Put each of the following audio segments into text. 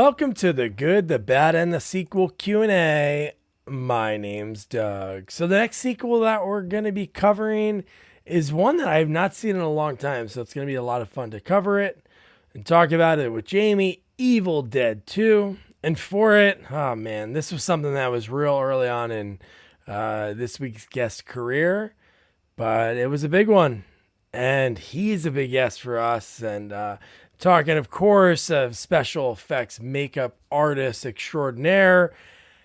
Welcome to the Good, the Bad, and the Sequel Q&A. My name's Doug. So the next sequel that we're going to be covering is one that I have not seen in a long time, so it's going to be a lot of fun to cover it and talk about it with Jamie. Evil Dead 2. And for it, oh man, this was something that was real early on in this week's guest career, but it was a big one. And he's a big guest for us. And talking, of course, of special effects makeup artist extraordinaire,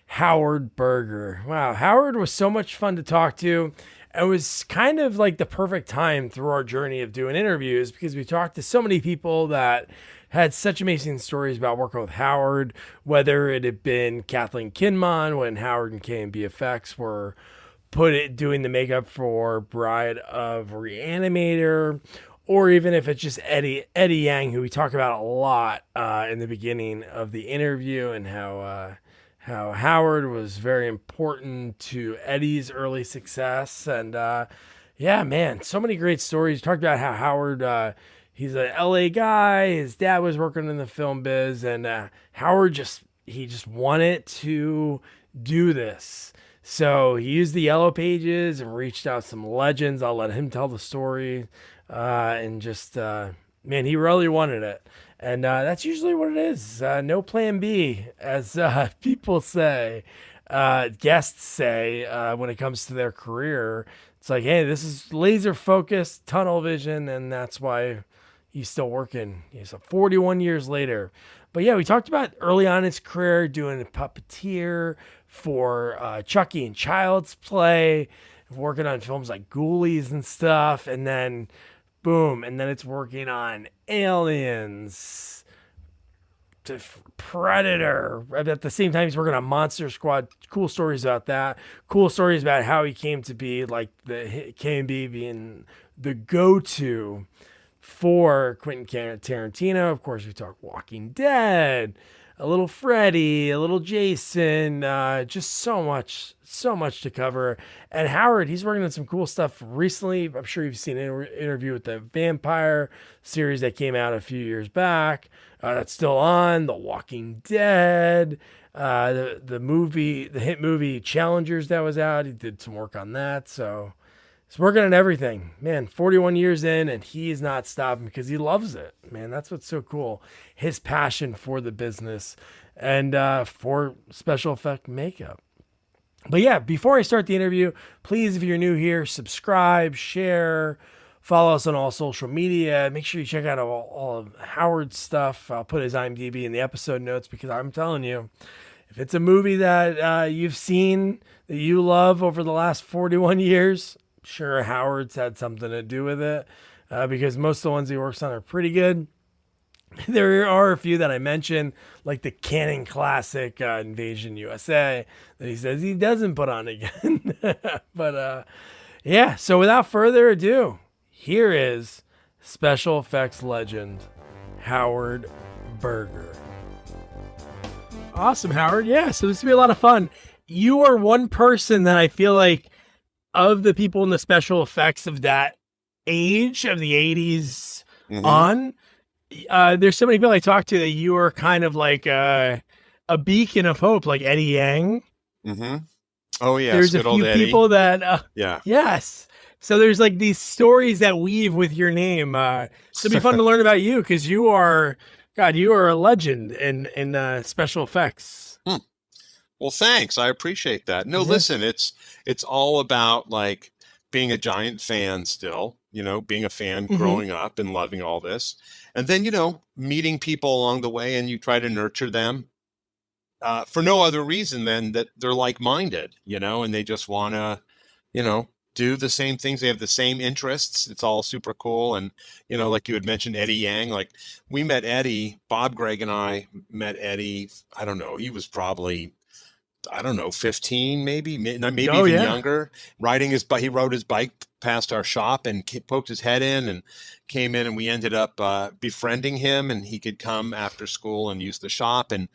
Howard Berger. Wow, Howard was so much fun to talk to. It was kind of like the perfect time through our journey of doing interviews because we talked to so many people that had such amazing stories about working with Howard, whether it had been Kathleen Kinmon when Howard and KNB FX were doing the makeup for Bride of Reanimator, or even if it's just Eddie Yang, who we talk about a lot in the beginning of the interview, and how Howard was very important to Eddie's early success. And yeah, man, so many great stories. Talked about how Howard, he's an LA guy. His dad was working in the film biz, and Howard just wanted to do this. So he used the Yellow Pages and reached out some legends. I'll let him tell the story. And just, man, he really wanted it. And that's usually what it is. No plan B, as people say, guests say, when it comes to their career. It's like, hey, this is laser focused, tunnel vision, and that's why he's still working. He's 41 years later. But yeah, we talked about early on in his career doing a puppeteer for Chucky and Child's Play, working on films like Ghoulies and stuff, and then boom, and then it's working on Aliens, to Predator. At the same time, he's working on Monster Squad. Cool stories about that. Cool stories about how he came to be like the KNB being the go-to for Quentin Tarantino. Of course, we talk Walking Dead, a little Freddy, a little Jason, just so much to cover. And Howard, he's working on some cool stuff recently. I'm sure you've seen an interview with the Vampire series that came out a few years back. That's still on. The Walking Dead, the movie, the hit movie Challengers that was out. He did some work on that. So he's working on everything. Man, 41 years in, and he's not stopping because he loves it. Man, that's what's so cool. His passion for the business and for special effect makeup. But yeah, before I start the interview, please, if you're new here, subscribe, share, follow us on all social media. Make sure you check out all of Howard's stuff. I'll put his IMDb in the episode notes because I'm telling you, if it's a movie that you've seen that you love over the last 41 years, sure, Howard's had something to do with it because most of the ones he works on are pretty good. There are a few that I mentioned, like the Canon classic Invasion USA, that he says he doesn't put on again. But yeah, so without further ado, here is special effects legend Howard Berger. Awesome, Howard. Yeah, so this will be a lot of fun. You are one person that I feel like, of the people in the special effects of that age of the 80s on, there's so many people I talk to that you are kind of like a beacon of hope, like Eddie Yang. Oh, yes. There's a few people that, yeah. Yes. So there's like these stories that weave with your name. So it'd be fun to learn about you because you are a legend in special effects. Well, thanks. I appreciate that. No, listen, it's all about like being a giant fan still, being a fan growing up and loving all this. And then, meeting people along the way, and you try to nurture them for no other reason than that they're like-minded, and they just want to, do the same things. They have the same interests. It's all super cool. And, like you had mentioned, Eddie Yang, like we met Eddie, Bob Gregg and I met Eddie. I don't know. He was probably, 15, maybe even younger, riding his bike. He rode his bike past our shop and poked his head in and came in, and we ended up befriending him, and he could come after school and use the shop. And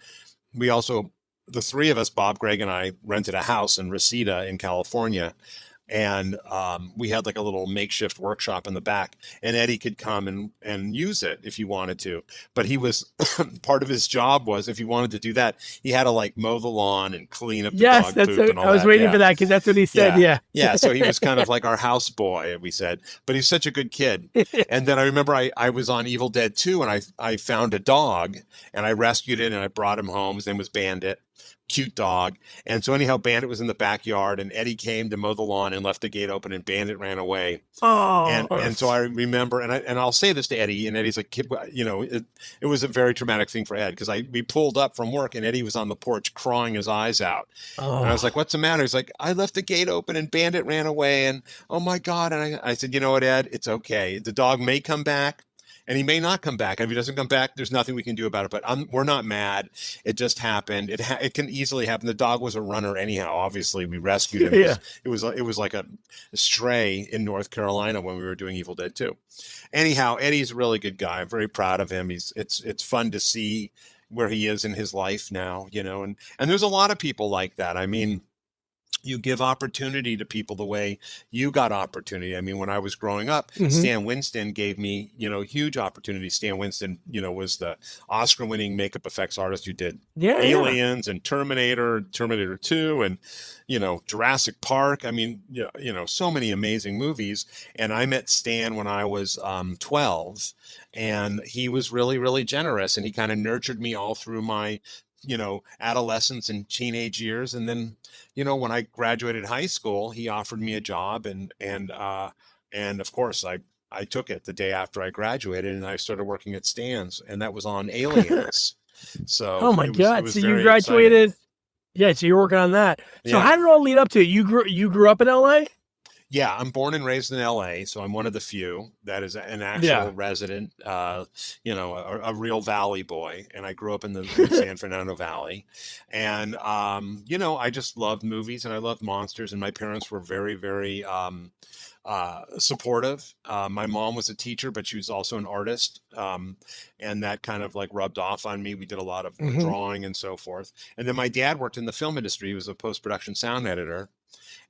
we also, the three of us, Bob, Gregg, and I, rented a house in Reseda in California. and we had like a little makeshift workshop in the back, and Eddie could come and use it if he wanted to. But he was part of his job was, if he wanted to do that, he had to like mow the lawn and clean up the Yes, dog poop and all I was that. waiting Yeah. for that because that's what he said. Yeah. Yeah. Yeah. So he was kind of like our house boy, we said, but he's such a good kid. And then I remember I was on Evil Dead 2, and I found a dog, and I rescued it and I brought him home. His name was Bandit. Cute dog. And so anyhow, Bandit was in the backyard, and Eddie came to mow the lawn and left the gate open, and Bandit ran away. Oh, And so I remember, and I'll say this to Eddie, and Eddie's like, you know, it was a very traumatic thing for Ed, because we pulled up from work, and Eddie was on the porch crying his eyes out. And I was like, what's the matter? He's like, I left the gate open and Bandit ran away, and oh my God. And I said, you know what, Ed, it's okay. The dog may come back, and he may not come back. And if he doesn't come back, there's nothing we can do about it. But we're not mad. It just happened. It can easily happen. The dog was a runner anyhow. Obviously, we rescued him. Yeah. It was like a stray in North Carolina when we were doing Evil Dead 2. Anyhow, Eddie's a really good guy. I'm very proud of him. It's fun to see where he is in his life now, you know. And there's a lot of people like that. I mean, you give opportunity to people the way you got opportunity. I mean, when I was growing up, Stan Winston gave me, you know, huge opportunity. Stan Winston, you know, was the Oscar-winning makeup effects artist who did Aliens and Terminator 2, and, you know, Jurassic Park. I mean, you know, so many amazing movies. And I met Stan when I was 12, and he was really, really generous, and he kind of nurtured me all through my, you know, adolescence and teenage years. And then, you know, when I graduated high school, he offered me a job, and of course I took it the day after I graduated, and I started working at Stan's, and that was on Aliens. So oh my God. it was So you very graduated. exciting. Yeah. So you're working on that. So Yeah. how did it all lead up to it? You grew up in LA? Yeah, I'm born and raised in LA, so I'm one of the few that is an actual resident, you know, a real Valley boy. And I grew up in the San Fernando Valley. And, you know, I just loved movies, and I loved monsters. And my parents were very, very supportive. My mom was a teacher, but she was also an artist. And that kind of like rubbed off on me. We did a lot of drawing and so forth. And then my dad worked in the film industry. He was a post-production sound editor.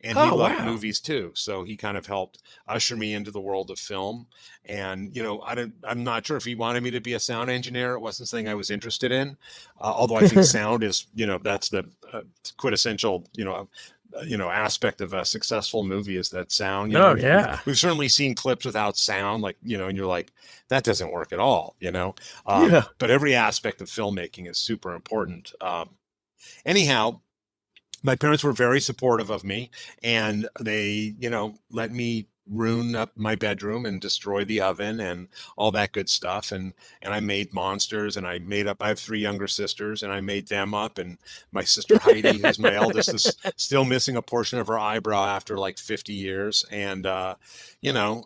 And he loved movies too. So he kind of helped usher me into the world of film. And, you know, I'm not sure if he wanted me to be a sound engineer. It wasn't something I was interested in. Although I think sound is, you know, that's the quintessential, you know, aspect of a successful movie is that sound. You know, we've certainly seen clips without sound, like, you know, and you're like, that doesn't work at all, you know. But every aspect of filmmaking is super important. Anyhow, my parents were very supportive of me, and they, you know, let me ruin up my bedroom and destroy the oven and all that good stuff. And I made monsters, and I have 3 younger sisters, and I made them up. And my sister Heidi, who's my eldest, is still missing a portion of her eyebrow after like 50 years. And, you know,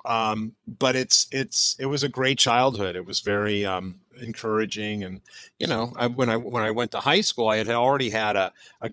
but it was a great childhood. It was very, encouraging. And, you know, when I went to high school, I had already had a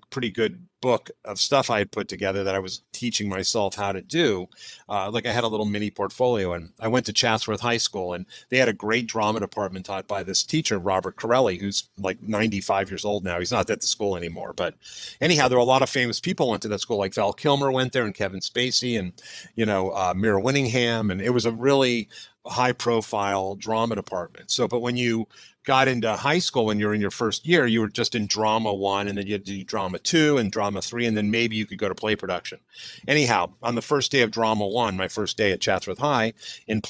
pretty good book of stuff I had put together that I was teaching myself how to do. Like I had a little mini portfolio, and I went to Chatsworth High School, and they had a great drama department taught by this teacher, Robert Corelli, who's like 95 years old now. He's not at the school anymore, but anyhow, there were a lot of famous people went to that school, like Val Kilmer went there, and Kevin Spacey, and, you know, Mira Winningham. And it was a really high profile drama department. So, but when you got into high school, when you're in your first year, you were just in drama 1, and then you had to do drama 2 and drama 3, and then maybe you could go to play production. Anyhow, on the first day of drama 1, my first day at Chatsworth High, in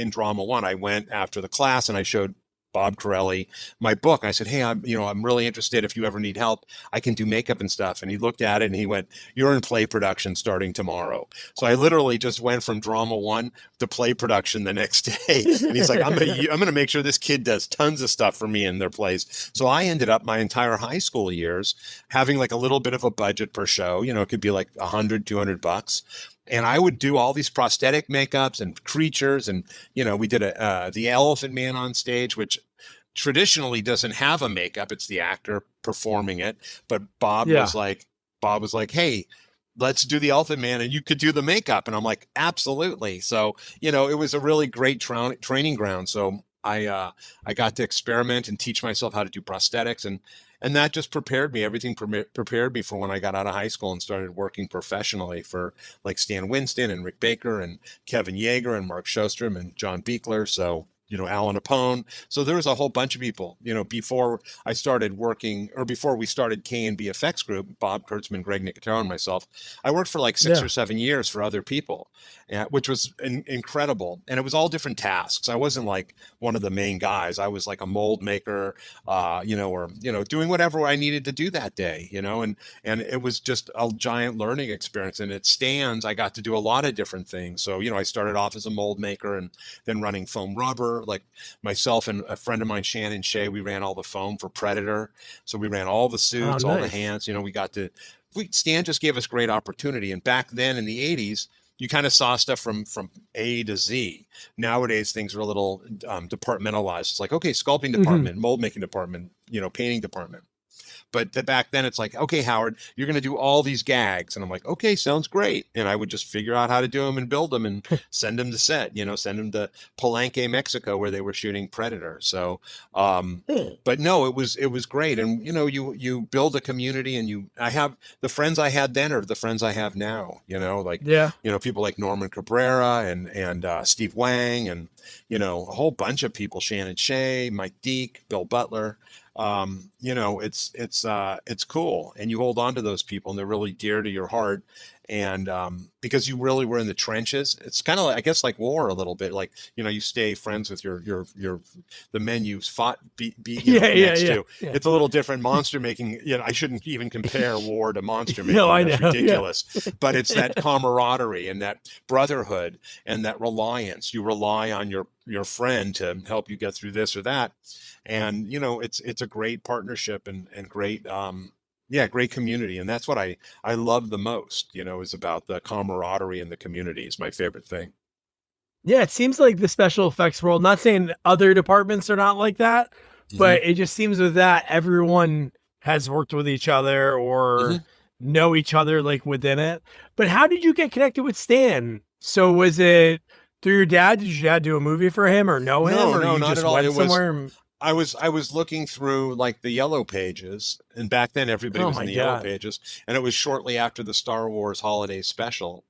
drama 1, I went after the class, and I showed Bob Corelli my book. I said, hey, I'm really interested. If you ever need help, I can do makeup and stuff. And he looked at it, and he went, you're in play production starting tomorrow. So I literally just went from drama 1 to play production the next day. And he's like, I'm going to make sure this kid does tons of stuff for me in their plays. So I ended up my entire high school years having like a little bit of a budget per show. You know, it could be like $100-$200. And I would do all these prosthetic makeups and creatures. And, you know, we did the Elephant Man on stage, which traditionally doesn't have a makeup. It's the actor performing it. But Bob was like, hey, let's do the Elephant Man, and you could do the makeup. And I'm like, absolutely. So, you know, it was a really great training ground. So I got to experiment and teach myself how to do prosthetics. And that just prepared me. Everything prepared me for when I got out of high school and started working professionally for like Stan Winston and Rick Baker and Kevin Yeager and Mark Shostrom and John Beekler. So, Alan Apone. So there was a whole bunch of people, before I started working, or before we started KNB FX Group, Bob Kurtzman, Greg Nicotero, and myself. I worked for like 6 or 7 years for other people, which was incredible. And it was all different tasks. I wasn't like one of the main guys. I was like a mold maker, doing whatever I needed to do that day, and it was just a giant learning experience. And at Stan's, I got to do a lot of different things. So, I started off as a mold maker and then running foam rubber. Like myself and a friend of mine, Shannon Shea, we ran all the foam for Predator. So we ran all the suits, all the hands. Stan just gave us great opportunity. And back then in the 80s, you kind of saw stuff from A to Z. Nowadays, things are a little departmentalized. It's like, okay, sculpting department, mold making department, painting department. But back then it's like, okay, Howard, you're going to do all these gags. And I'm like, okay, sounds great. And I would just figure out how to do them and build them and send them to set, send them to Palenque, Mexico, where they were shooting Predator. So, but no, it was great. And, you build a community, and I have the friends I had then are the friends I have now, people like Norman Cabrera and Steve Wang and, a whole bunch of people, Shannon Shea, Mike Deek, Bill Butler. It's cool, and you hold on to those people, and they're really dear to your heart. And because you really were in the trenches, it's kind of like, I guess, like war a little bit. Like, you stay friends with the men you fought next to. Yeah. It's a little different. Monster making, I shouldn't even compare war to monster making. No, I know. That's ridiculous. Yeah. But it's that camaraderie and that brotherhood and that reliance. You rely on your friend to help you get through this or that. And, it's a great partnership and great, great community. And that's what I love the most, is about the camaraderie and the community is my favorite thing. Yeah, it seems like the special effects world, not saying other departments are not like that, but it just seems with that, everyone has worked with each other or know each other like within it. But how did you get connected with Stan? So was it through your dad? Did your dad do a movie for him or know him? No, not at all. It was, I was looking through like the Yellow Pages, and back then everybody was in the Yellow Pages, and it was shortly after the Star Wars Holiday Special,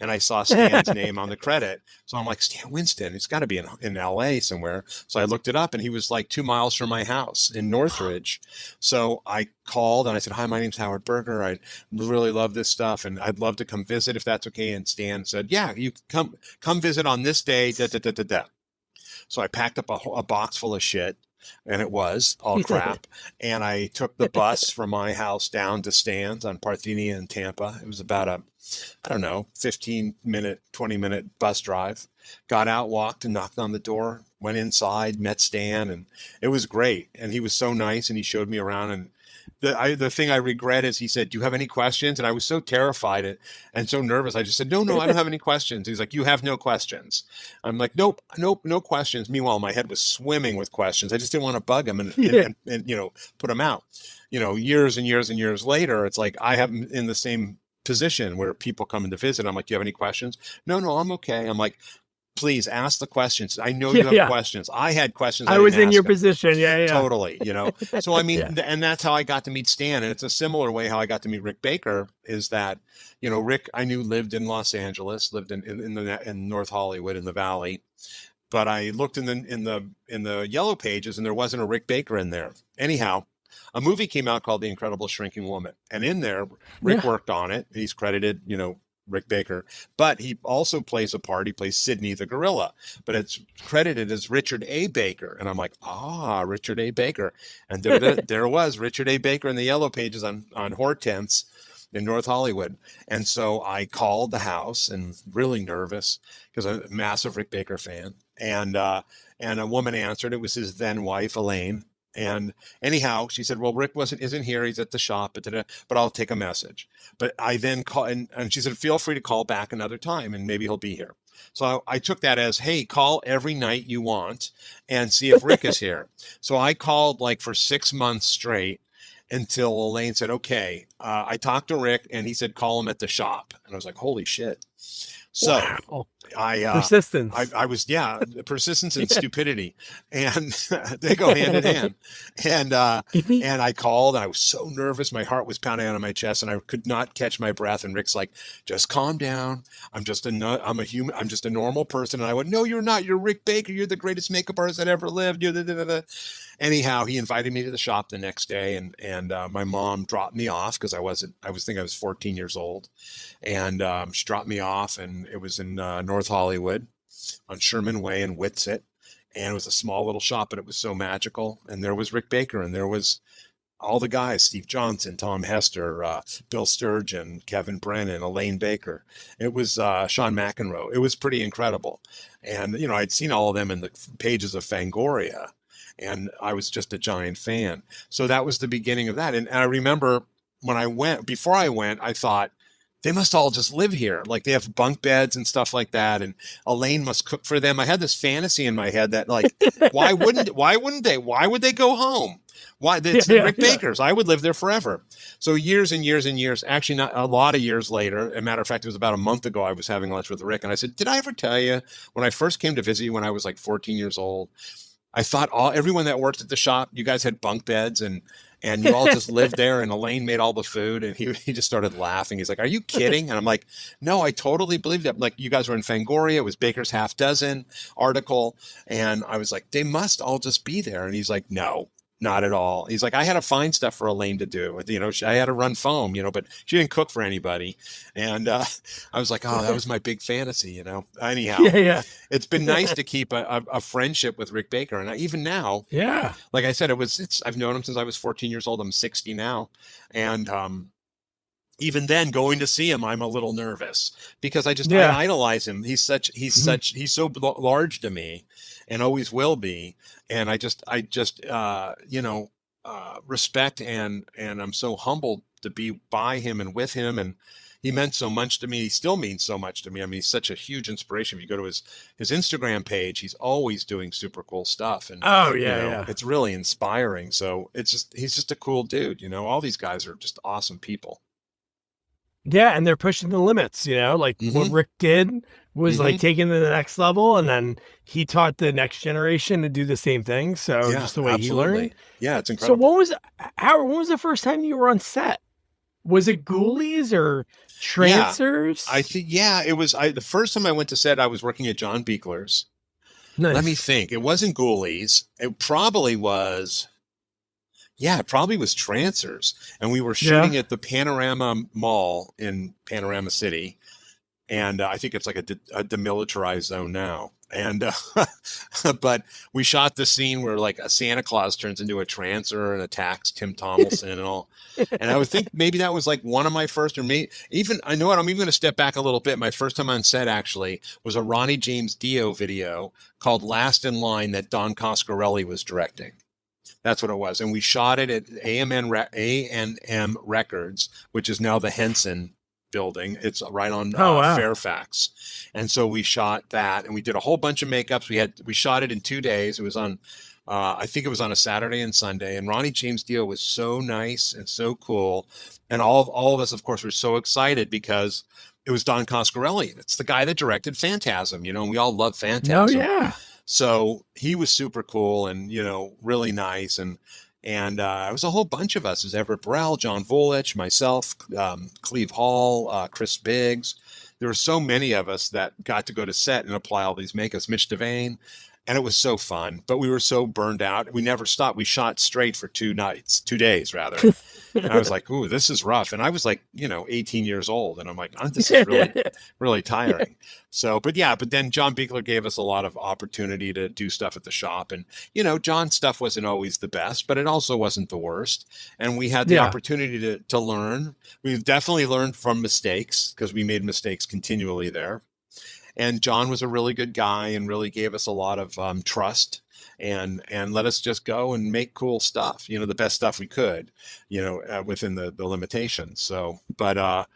and I saw Stan's name on the credit. So I'm like, Stan Winston, it's got to be in LA somewhere. So I looked it up, and he was like 2 miles from my house in Northridge. So I called and I said, hi, my name's Howard Berger. I really love this stuff, and I'd love to come visit if that's okay. And Stan said, yeah, you come visit on this day. So I packed up a box full of shit. And it was all crap. And I took the bus from my house down to Stan's on Parthenia in Tampa. It was about 15-minute, 20-minute bus drive. Got out, walked, and knocked on the door, went inside, met Stan, and it was great. And he was so nice, and he showed me around. And the thing I regret is he said, do you have any questions? And I was so terrified and so nervous. I just said, no, I don't have any questions. He's like, you have no questions. I'm like, nope, no questions. Meanwhile, my head was swimming with questions. I just didn't want to bug him and put them out. Years and years and years later, it's like I have in the same position where people come in to visit. I'm like, do you have any questions? No, I'm okay. I'm like, please ask the questions. I know you have questions. I had questions. I was in your position. Yeah. Totally. So, I mean, and that's how I got to meet Stan. And it's a similar way how I got to meet Rick Baker is that, Rick, I knew lived in Los Angeles, lived in North Hollywood in the Valley. But I looked in the Yellow Pages and there wasn't a Rick Baker in there. Anyhow, a movie came out called The Incredible Shrinking Woman. And in there, Rick worked on it. He's credited, Rick Baker, but he also plays a part. He plays Sidney the gorilla, but it's credited as Richard A. Baker. And I'm like, Richard A. Baker. And there was Richard A. Baker in the Yellow Pages on Hortense in North Hollywood. And so I called the house and really nervous because I'm a massive Rick Baker fan. And a woman answered. It was his then wife, Elaine. And anyhow, she said, well, Rick isn't here. He's at the shop, but I'll take a message. But I then called and she said, feel free to call back another time and maybe he'll be here. So I took that as, hey, call every night you want and see if Rick is here. So I called like for 6 months straight until Elaine said, okay, I talked to Rick and he said, call him at the shop. And I was like, holy shit. So Persistence. I was, yeah, persistence and stupidity, and they go hand in hand. And Give me. and I called, and I was so nervous, my heart was pounding out of my chest, and I could not catch my breath. And Rick's like, "Just calm down. I'm a human. I'm just a normal person." And I went, "No, you're not. You're Rick Baker. You're the greatest makeup artist that ever lived." You're the. Anyhow, he invited me to the shop the next day, and my mom dropped me off because I was 14 years old, and she dropped me off, and it was in North Hollywood on Sherman Way in Whitsett, and it was a small little shop, but it was so magical. And there was Rick Baker, and there was all the guys: Steve Johnson, Tom Hester, Bill Sturgeon, Kevin Brennan, Elaine Baker. It was Sean McEnroe. It was pretty incredible, and I'd seen all of them in the pages of Fangoria. And I was just a giant fan. So that was the beginning of that. And I remember before I went, I thought, they must all just live here. Like, they have bunk beds and stuff like that. And Elaine must cook for them. I had this fantasy in my head that, like, why wouldn't they? Why would they go home? Why? It's the Rick Bakers. I would live there forever. So years and years and years, actually not a lot of years later, as a matter of fact, it was about a month ago, I was having lunch with Rick. And I said, did I ever tell you when I first came to visit you when I was like 14 years old, I thought everyone that worked at the shop, you guys had bunk beds and you all just lived there, and Elaine made all the food. And he just started laughing. He's like, "Are you kidding?" And I'm like, "No, I totally believe that." Like, you guys were in Fangoria. It was Baker's Half Dozen article. And I was like, they must all just be there. And he's like, "No, not at all." He's like, "I had to find stuff for Elaine to do. I had to run foam, but she didn't cook for anybody." And I was like, "Oh, that was my big fantasy, Anyhow, it's been nice to keep a friendship with Rick Baker. And even now, like I said, I've known him since I was 14 years old. I'm 60 now. And even then, going to see him, I'm a little nervous because I idolize him. He's so large to me, and always will be. And I just respect and I'm so humbled to be by him and with him. And he meant so much to me. He still means so much to me. I mean, he's such a huge inspiration. If you go to his Instagram page, he's always doing super cool stuff. And it's really inspiring. So he's just a cool dude. All these guys are just awesome people. Yeah, and they're pushing the limits, like what Rick did was like taking to the next level, and then he taught the next generation to do the same thing. So just the way he learned. Yeah, it's incredible. So when was the first time you were on set? Was it Ghoulies or Trancers? I think, it was. The first time I went to set, I was working at John Beekler's. Nice. Let me think. It wasn't Ghoulies. It probably was. Yeah, it probably was Trancers. And we were shooting at the Panorama Mall in Panorama City. And I think it's like a demilitarized zone now. And but we shot the scene where like a Santa Claus turns into a trancer and attacks Tim Tomlinson and all. And I would think maybe that was like one of my first, or maybe even, I know what, I'm even going to step back a little bit. My first time on set actually was a Ronnie James Dio video called Last in Line that Don Coscarelli was directing. That's what it was. And we shot it at A&M Records, which is now the Henson building. It's right on Fairfax. And so we shot that, and we did a whole bunch of makeups. We shot it in 2 days. It was on, I think it was on a Saturday and Sunday. And Ronnie James Dio was so nice and so cool. And all of us, of course, were so excited because it was Don Coscarelli. It's the guy that directed Phantasm, and we all love Phantasm. Oh, yeah. So he was super cool and, really nice. And it was a whole bunch of us. It was Everett Burrell, John Volich, myself, Cleve Hall, Chris Biggs. There were so many of us that got to go to set and apply all these makeups, Mitch Devane. And it was so fun, but we were so burned out. We never stopped. We shot straight for 2 days rather. And I was like, ooh, this is rough. And I was like, 18 years old. And I'm like, this is really, really tiring. So, but then John Beekler gave us a lot of opportunity to do stuff at the shop. And, John's stuff wasn't always the best, but it also wasn't the worst. And we had the opportunity to learn. We've definitely learned from mistakes because we made mistakes continually there. And John was a really good guy and really gave us a lot of trust and let us just go and make cool stuff, the best stuff we could, within the limitations. So, but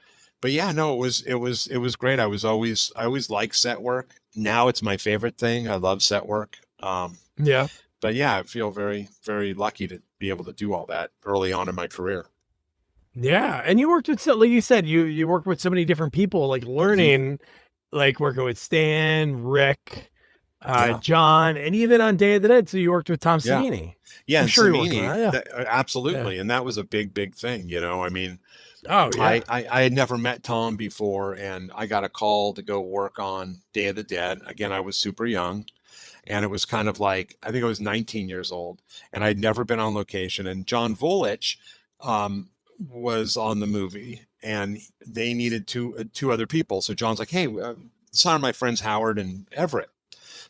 yeah, no, it was great. I always liked set work. Now it's my favorite thing. I love set work. But yeah, I feel very, very lucky to be able to do all that early on in my career. Yeah. And you worked with, like you said, you worked with so many different people, like learning like working with Stan, Rick, Yeah. John, and even on Day of the Dead. So you worked with Tom Yeah. Savini. Yeah. I'm And sure you worked on Savini, that. Yeah. that, Yeah. absolutely. And that was a big, big thing. I mean, Oh yeah. I had never met Tom before, and I got a call to go work on Day of the Dead. Again, I was super young, and it was kind of like, I think I was 19 years old, and I'd never been on location. And John Volich was on the movie, and they needed two other people. So John's like, hey, some of my friends Howard and Everett.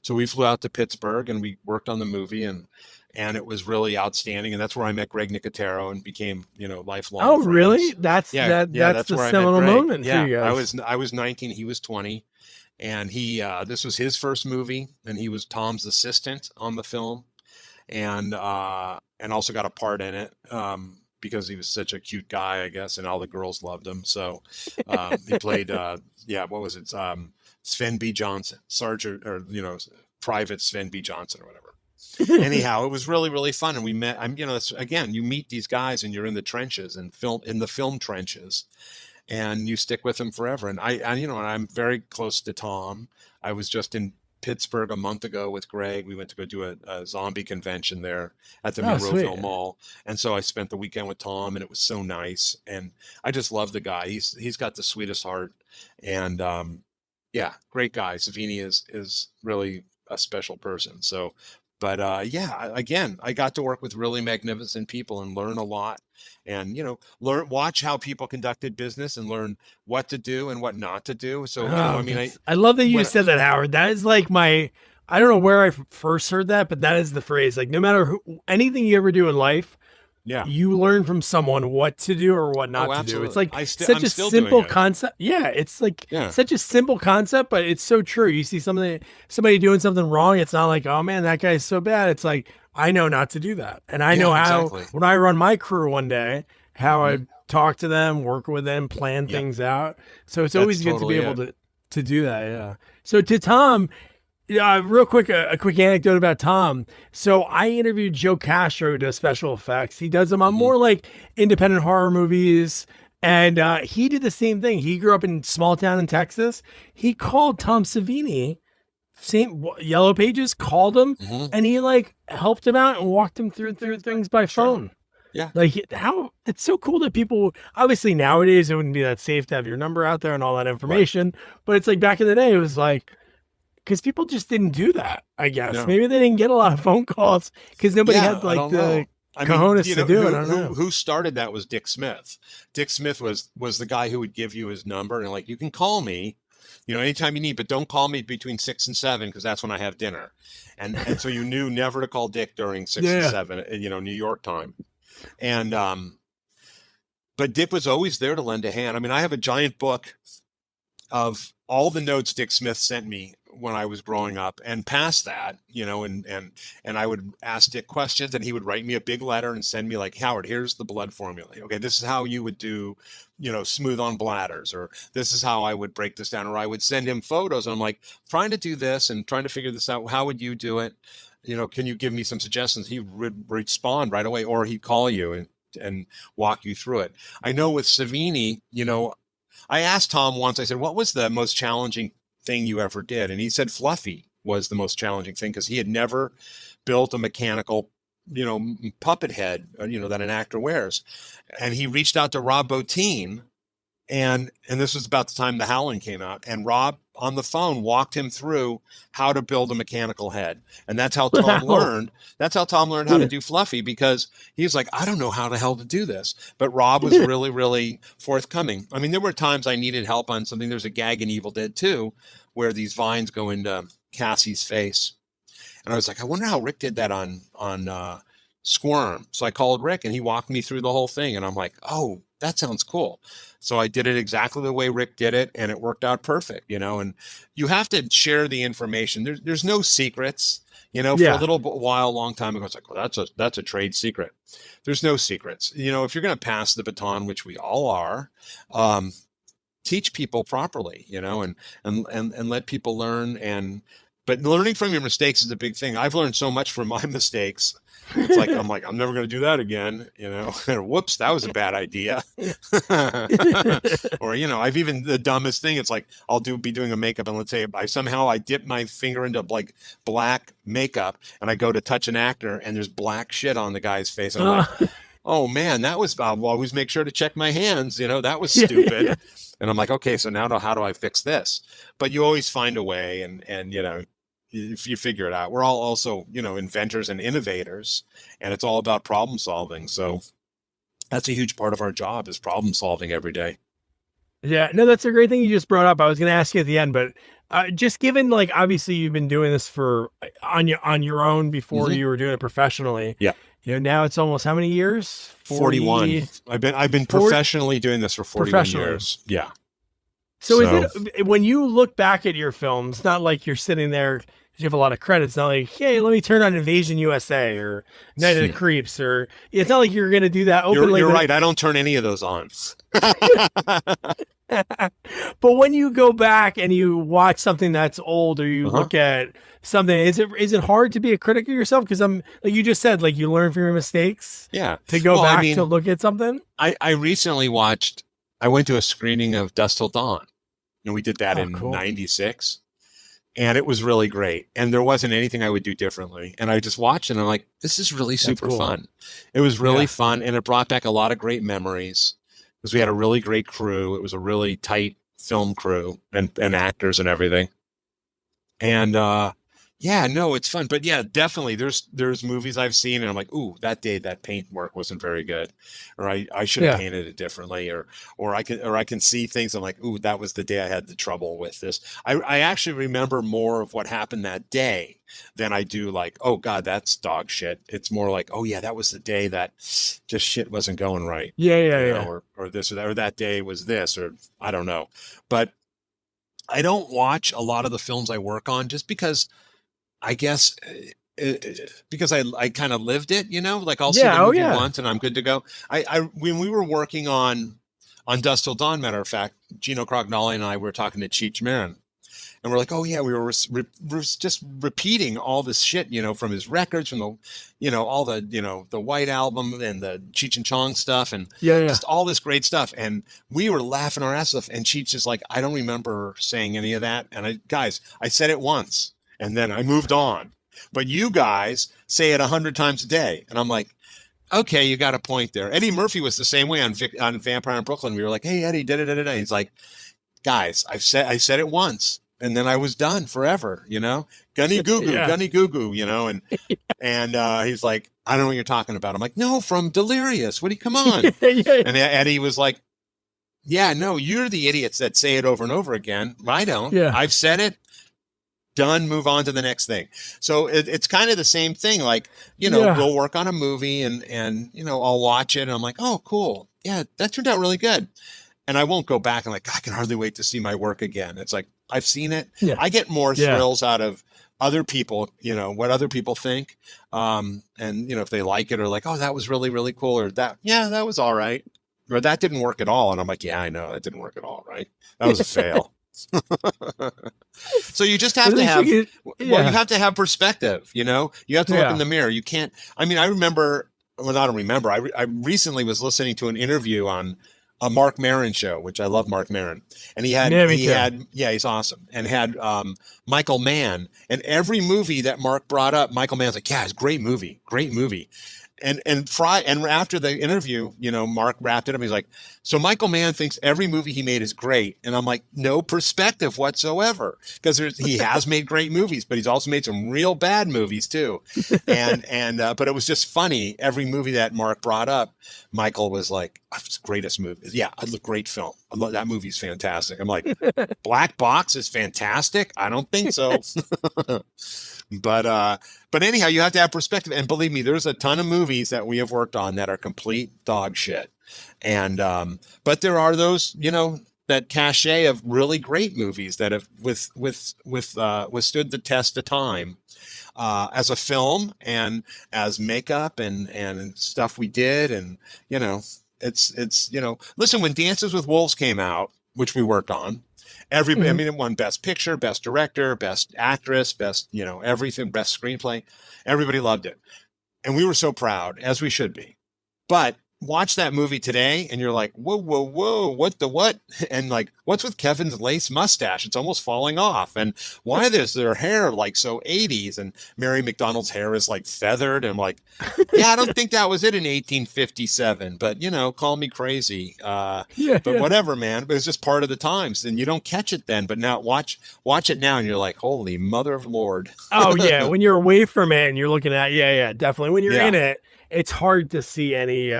So we flew out to Pittsburgh and we worked on the movie, and it was really outstanding. And that's where I met Greg Nicotero and became, lifelong Oh really? friends. That's Yeah, that. yeah, That's that's the where I met seminal Greg. moment for Yeah, you guys. I was 19, he was 20, and he this was his first movie, and he was Tom's assistant on the film, and also got a part in it. Because he was such a cute guy, I guess, and all the girls loved him. So he played, what was it? Sven B. Johnson, Sergeant, or Private Sven B. Johnson, or whatever. Anyhow, it was really, really fun, and we met. Again, you meet these guys, and you're in the trenches and the film trenches, and you stick with them forever. And and I'm very close to Tom. I was just in Pittsburgh a month ago with Greg. We went to go do a zombie convention there at the Oh sweet. Monroeville Mall, and so I spent the weekend with Tom, and it was so nice. And I just love the guy. He's got the sweetest heart, and yeah, great guy. Savini is really a special person. So, but again, I got to work with really magnificent people and learn a lot, and watch how people conducted business and learn what to do and what not to do. So I Oh, mean, I love that you when said that, Howard. That is like I don't know where I first heard that, but that is the phrase. Like, no matter anything you ever do in life, yeah. you learn from someone what to do or what Oh, not to do. It's absolutely. like such I'm a still doing simple it. concept. Yeah, it's like Yeah. such a simple concept, but it's so true. You see somebody doing something wrong, it's not like, oh man, that guy's so bad. It's like, I know not to do that. And I know Yeah, how, exactly. when I run my crew one day, how I Hmm. talk to them, work with them, plan Yeah, things out. So it's that's always good to be totally able it. to do that. Yeah. So to Tom, yeah, real quick, a quick anecdote about Tom. So I interviewed Joe Castro, who does special effects. He does them on Hmm. more like independent horror movies. And he did the same thing. He grew up in small town in Texas. He called Tom Savini, same Yellow Pages, called him, Hmm. and he like helped him out and walked him through things by Sure. phone. Yeah. Like how it's so cool that people obviously nowadays it wouldn't be that safe to have your number out there and all that Right. information. But it's like back in the day, it was like because people just didn't do that. I guess No. maybe they didn't get a lot of phone calls because nobody Yeah, had I like don't the know. I mean, cojones to do it. I don't know. who started that was Dick Smith. Dick Smith was the guy who would give you his number and like, you can call me, anytime you need, but don't call me between 6 and 7 because that's when I have dinner. And so you knew never to call Dick during 6 and 7, New York time. And but Dick was always there to lend a hand. I mean, I have a giant book of all the notes Dick Smith sent me when I was growing up and past that, and I would ask Dick questions and he would write me a big letter and send me like, Howard, here's the blood formula. Okay, this is how you would do, smooth on bladders, or this is how I would break this down. Or I would send him photos and I'm like, trying to do this and trying to figure this out. How would you do it? Can you give me some suggestions? He would respond right away, or he'd call you and walk you through it. I know with Savini, I asked Tom once, I said, what was the most challenging thing you ever did? And he said Fluffy was the most challenging thing because he had never built a mechanical, puppet head, that an actor wears. And he reached out to Rob Bottin, and this was about the time The Howling came out, and Rob on the phone walked him through how to build a mechanical head. And that's how Tom Wow. learned. That's how Tom learned how to do Fluffy, because he was like, I don't know how the hell to do this. But Rob was really, really forthcoming. I mean, there were times I needed help on something. There's a gag in Evil Dead 2 where these vines go into Cassie's face. And I was like, I wonder how Rick did that on Squirm. So I called Rick and he walked me through the whole thing. And I'm like, oh, that sounds cool. So I did it exactly the way Rick did it, and it worked out perfect, and you have to share the information. There's no secrets, for a Yeah. little while, a long time ago, it's like, well, that's a trade secret. There's no secrets. If you're going to pass the baton, which we all are, teach people properly, and let people learn, and but learning from your mistakes is a big thing. I've learned so much from my mistakes. It's like I'm never going to do that again, you know. Whoops, that was a bad idea. Or I've even the dumbest thing. It's like be doing a makeup, and let's say I dip my finger into like black makeup, and I go to touch an actor, and there's black shit on the guy's face. And I'm like, oh man, that was. I'll always make sure to check my hands. That was stupid. Yeah. And I'm like, okay, so now how do I fix this? But you always find a way, and if you figure it out. We're all also, inventors and innovators, and it's all about problem solving. So that's a huge part of our job is problem solving every day. Yeah, no, that's a great thing you just brought up. I was going to ask you at the end, but just given like, obviously you've been doing this on your own before you were doing it professionally. Yeah. Now it's almost how many years? 41. I've been professionally doing this for 41 years. Yeah. So is it, when you look back at your films, not like you're sitting there, you have a lot of credits, not like, hey, let me turn on Invasion USA or Night of the Creeps, or it's not like you're going to do that openly. You're right. I don't turn any of those on. But when you go back and you watch something that's old, or you look at something, is it hard to be a critic of yourself? Because like you just said, like you learn from your mistakes. Yeah. To go back to look at something. I recently I went to a screening of Dusk Till Dawn, and we did that in 96. And it was really great. And there wasn't anything I would do differently. And I just watched it and I'm like, this is really super fun. It was really fun. And it brought back a lot of great memories because we had a really great crew. It was a really tight film crew and actors and everything. And it's fun. But yeah, definitely there's movies I've seen and I'm like, ooh, that day that paint work wasn't very good. Or I should have painted it differently. Or I can see things. I'm like, ooh, that was the day I had the trouble with this. I actually remember more of what happened that day than I do like, oh God, that's dog shit. It's more like, oh yeah, that was the day that just shit wasn't going right. Yeah. Or this or that, or that day was this, or I don't know. But I don't watch a lot of the films I work on just because I guess because I kind of lived it, like I'll see the movie once and I'm good to go. When we were working on Dusk Till Dawn, matter of fact, Gino Crognoli and I were talking to Cheech Marin, and we're like, oh yeah, we were just repeating all this shit, from his records, from the, all the, the White Album and the Cheech and Chong stuff, and just all this great stuff, and we were laughing our asses off, and Cheech is like, I don't remember saying any of that, and I said it once. And then I moved on. But you guys say it 100 times a day. And I'm like, okay, you got a point there. Eddie Murphy was the same way on Vampire in Brooklyn. We were like, hey, Eddie, da-da-da-da-da. He's like, guys, I said it once. And then I was done forever, Gunny goo goo, gunny goo goo, and he's like, I don't know what you're talking about. I'm like, no, from Delirious. What do you come on? And Eddie was like, yeah, no, you're the idiots that say it over and over again. I don't. Yeah. I've said it. Done, move on to the next thing. So it's kind of the same thing. Like, we'll work on a movie and I'll watch it and I'm like, oh, cool. Yeah, that turned out really good. And I won't go back and like, I can hardly wait to see my work again. It's like, I've seen it. Yeah. I get more thrills out of other people, what other people think. And, if they like it or like, oh, that was really, really cool. Or that was all right. Or that didn't work at all. And I'm like, yeah, I know that didn't work at all. Right. That was a fail. So you just have to have you have to have perspective, you have to look in the mirror. You can't, I remember, well, I don't remember. I recently was listening to an interview on a Mark Maron show, which I love Mark Maron. And he's awesome. And had Michael Mann, and every movie that Mark brought up, Michael Mann's like, yeah, it's a great movie. And after the interview, Mark wrapped it up. He's like, so Michael Mann thinks every movie he made is great. And I'm like, no perspective whatsoever. Because he has made great movies, but he's also made some real bad movies too. But it was just funny. Every movie that Mark brought up, Michael was like, oh, it's the greatest movie. Yeah, it's a great film. I love that movie's fantastic. I'm like, Black Box is fantastic? I don't think so. But anyhow, you have to have perspective. And believe me, there's a ton of movies that we have worked on that are complete dog shit. And, but there are those, that cachet of really great movies that have withstood the test of time, as a film and as makeup and stuff we did. And, it's listen, when Dances with Wolves came out, which we worked on, Everybody, I Mhm. mean, it won Best Picture, Best Director, Best Actress, Best, everything, Best Screenplay. Everybody loved it. And we were so proud, as we should be. But watch that movie today and you're like, whoa, whoa, whoa, what the what? And like, what's with Kevin's lace mustache? It's almost falling off. And why is their hair like so 80s? And Mary McDonald's hair is like feathered. And I'm like, yeah, I don't think that was it in 1857, but call me crazy. Yeah, But yeah. whatever, man. But it's just part of the times. And you don't catch it then. But now watch it now and you're like, holy mother of Lord. Oh yeah, when you're away from it and you're looking at, yeah, yeah, definitely. When you're in Yeah, it, it's hard to see any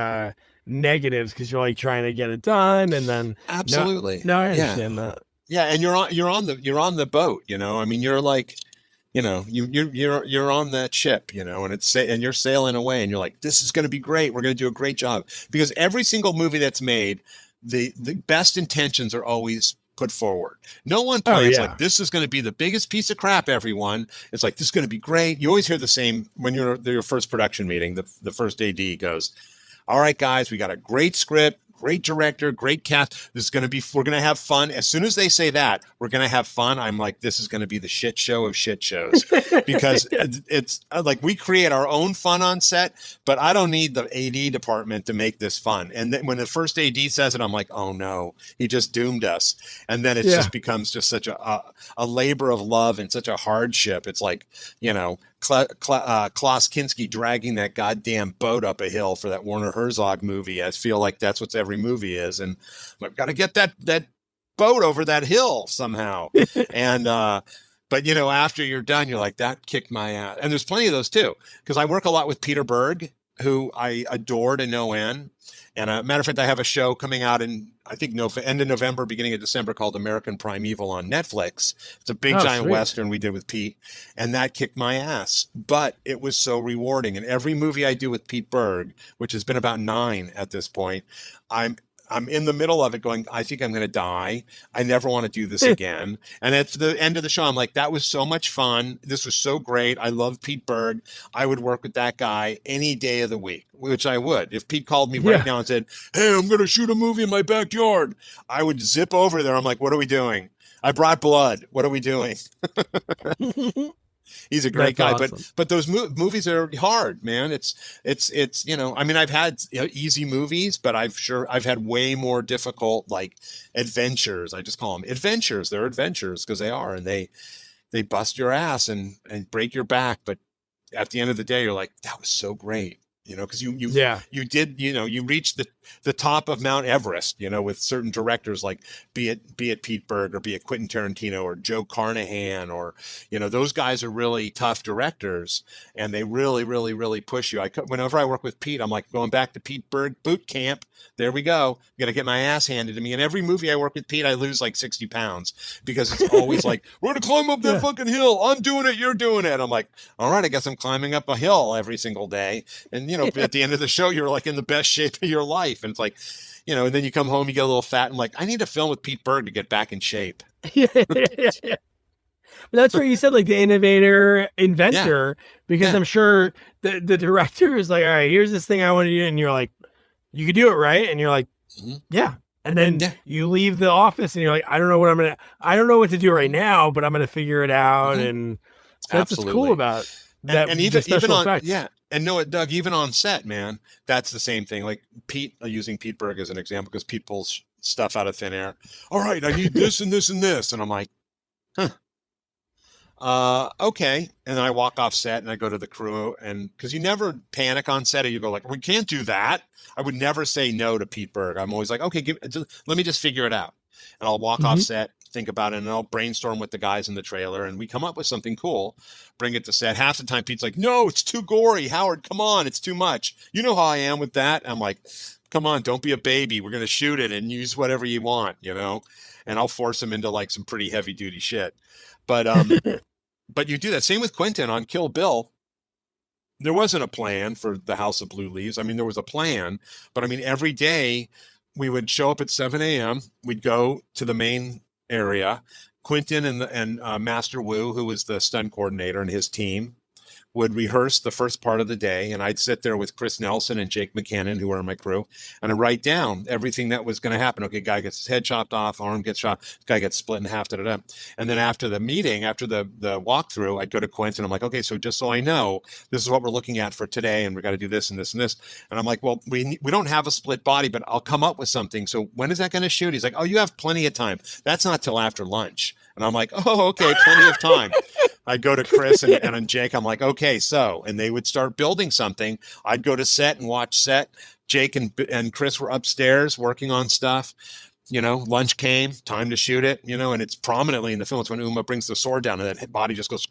negatives because you're like trying to get it done, and then no, absolutely. no, I Yeah. understand that. Yeah, and you're on the boat, I mean, you're like, you're on that ship, and you're sailing away, and you're like, this is going to be great. We're going to do a great job because every single movie that's made, the best intentions are always put forward. No one Oh plans like yeah, this is going to be the biggest piece of crap. Everyone, it's like this is going to be great. You always hear the same when you're at your first production meeting. The first AD goes, all right, guys, we got a great script, great director, great cast. We're going to have fun. As soon as they say that, we're going to have fun. I'm like, this is going to be the shit show of shit shows because it's like we create our own fun on set, but I don't need the AD department to make this fun. And then when the first AD says it, I'm like, oh no, he just doomed us. And then it yeah, just becomes just such a labor of love and such a hardship. It's like, Klaus Kinski dragging that goddamn boat up a hill for that Werner Herzog movie. I feel like that's what every movie is, and I've got to get that boat over that hill somehow. And but after you're done, you're like, that kicked my ass. And there's plenty of those too, because I work a lot with Peter Berg, who I adore to no end. And a matter of fact, I have a show coming out in, I think, end of November, beginning of December, called American Primeval on Netflix. It's a big oh giant sweet, Western we did with Pete, and that kicked my ass. But it was so rewarding. And every movie I do with Pete Berg, which has been about 9 at this point, I'm in the middle of it going, I think I'm going to die. I never want to do this again. And at the end of the show, I'm like, that was so much fun. This was so great. I love Pete Berg. I would work with that guy any day of the week, which I would. If Pete called me right yeah. now and said, hey, I'm going to shoot a movie in my backyard, I would zip over there. I'm like, what are we doing? I brought blood. What are we doing? He's a great That's guy, awesome. but those movies are hard, man. It's I mean, I've had easy movies, but I've had way more difficult, like, adventures. I just call them adventures. They're adventures because they are, and they bust your ass and break your back. But at the end of the day, you're like, that was so great. Because Yeah, you did, you reached the top of Mount Everest, with certain directors, like be it Pete Berg or be it Quentin Tarantino or Joe Carnahan, or those guys are really tough directors, and they really, really, really push you. Whenever I work with Pete, I'm like, going back to Pete Berg boot camp. There we go. I'm gonna get my ass handed to me. And every movie I work with Pete, I lose like 60 pounds because it's always like, we're gonna climb up that yeah, fucking hill. I'm doing it. You're doing it. I'm like, all right, I guess I'm climbing up a hill every single day. And at the end of the show, you're like in the best shape of your life. And it's like, and then you come home, you get a little fat, and like, I need to film with Pete Berg to get back in shape. yeah, yeah, yeah. But that's where you said like the innovator, Yeah, inventor, because yeah. I'm sure the director is like, all right, here's this thing I want to do, and you're like, you could do it, right? And you're like, Mhm. yeah. And then Yeah, you leave the office and you're like, I don't know what to do right now, but I'm gonna figure it out. mhm. And so that's what's cool Absolutely. about And that, and the even special on, effects. yeah, and know it, Doug, even on set, man, that's the same thing. Like Pete, using Pete Berg as an example, because Pete pulls stuff out of thin air. All right, I need this and this and this. And I'm like, huh. Okay. And then I walk off set and I go to the crew, and because you never panic on set, or you go like, we can't do that. I would never say no to Pete Berg. I'm always like, okay, let me just figure it out. And I'll walk off Mhm. set, think about it, and I'll brainstorm with the guys in the trailer, and we come up with something cool, bring it to set. Half the time Pete's like, no, it's too gory. Howard, come on, it's too much. You know how I am with that. I'm like, come on, don't be a baby. We're going to shoot it and use whatever you want, and I'll force him into like some pretty heavy duty shit. But but you do that. Same with Quentin on Kill Bill. There wasn't a plan for the House of Blue Leaves. I mean, there was a plan, but I mean, every day we would show up at 7 a.m. We'd go to the main area. Quentin and Master Wu, who was the stunt coordinator, and his team, would rehearse the first part of the day, and I'd sit there with Chris Nelson and Jake McKinnon, who were my crew, and I'd write down everything that was going to happen. Okay, guy gets his head chopped off, arm gets shot, guy gets split in half, da, da, da. And then after the meeting, after the walkthrough, I'd go to Quentin. I'm like, okay, so just so I know, this is what we're looking at for today, and we got to do this and this and this. And I'm like, well, we don't have a split body, but I'll come up with something. So when is that going to shoot? He's like, oh, you have plenty of time. That's not till after lunch. And I'm like, oh, okay, plenty of time. I'd go to Chris and Jake. I'm like, okay, so, and they would start building something. I'd go to set and watch set. Jake and Chris were upstairs working on stuff. Lunch came, time to shoot it, and it's prominently in the film. It's when Uma brings the sword down and that body just goes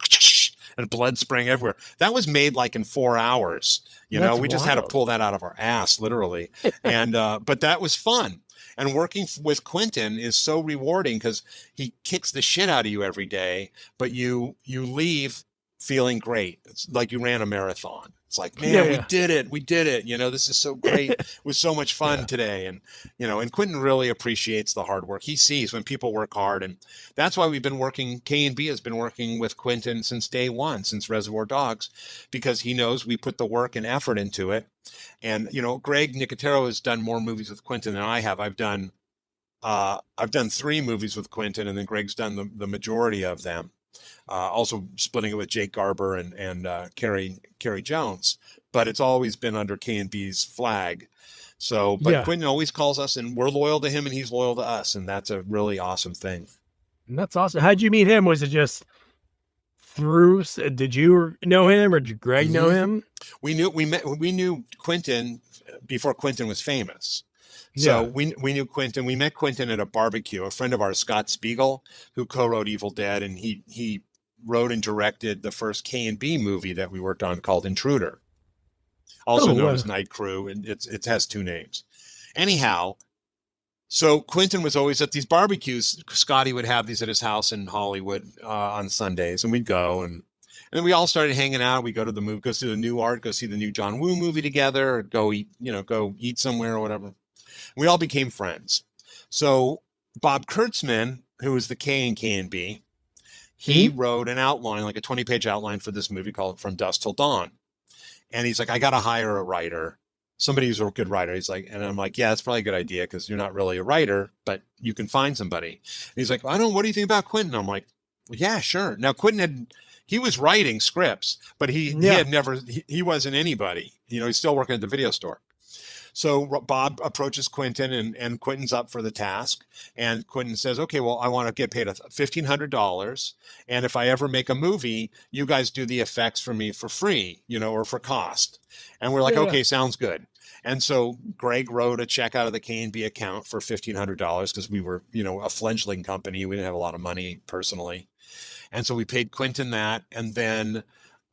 and blood spraying everywhere. That was made like in 4 hours. That's we just wild. had to pull that out of our ass, literally. And, but that was fun. And working with Quentin is so rewarding because he kicks the shit out of you every day, but you leave feeling great. It's like you ran a marathon. It's like, man, we did it. We did it. This is so great. It was so much fun today. And, and Quentin really appreciates the hard work. He sees when people work hard. And that's why we've been working, KNB has been working with Quentin since day one, since Reservoir Dogs, because he knows we put the work and effort into it. And, Greg Nicotero has done more movies with Quentin than I have. I've done 3 movies with Quentin, and then Greg's done the majority of them. Also splitting it with Jake Garber and Carrie Jones, but it's always been under KNB's flag. So, but Quentin always calls us, and we're loyal to him, and he's loyal to us, and that's a really awesome thing. And that's awesome. How'd you meet him? Was it just through? Did you know him, or did Greg know him? We knew Quentin before Quentin was famous. So we knew Quentin. We met Quentin at a barbecue. A friend of ours, Scott Spiegel, who co-wrote Evil Dead, and he wrote and directed the first KNB movie that we worked on called Intruder, also known as Night Crew, and it has 2 names. Anyhow, so Quentin was always at these barbecues. Scotty would have these at his house in Hollywood on Sundays, and we'd go and then we all started hanging out. We go to the movie, go see the new art, go see the new John Woo movie together, or go eat somewhere or whatever. We all became friends. So Bob Kurtzman, who was the K in KNB, he wrote an outline, like a 20-page outline for this movie called From Dusk Till Dawn. And he's like, I got to hire a writer, somebody who's a good writer. He's like, and I'm like, yeah, that's probably a good idea because you're not really a writer, but you can find somebody. And he's like, what do you think about Quentin? I'm like, well, yeah, sure. Now Quentin he was writing scripts, but he wasn't anybody. He's still working at the video store. So Bob approaches Quentin, and Quentin's up for the task. And Quentin says, okay, well, I want to get paid $1,500. And if I ever make a movie, you guys do the effects for me for free, or for cost. And we're like, okay, sounds good. And so Greg wrote a check out of the KNB account for $1,500 because we were, a fledgling company. We didn't have a lot of money personally. And so we paid Quentin that. And then,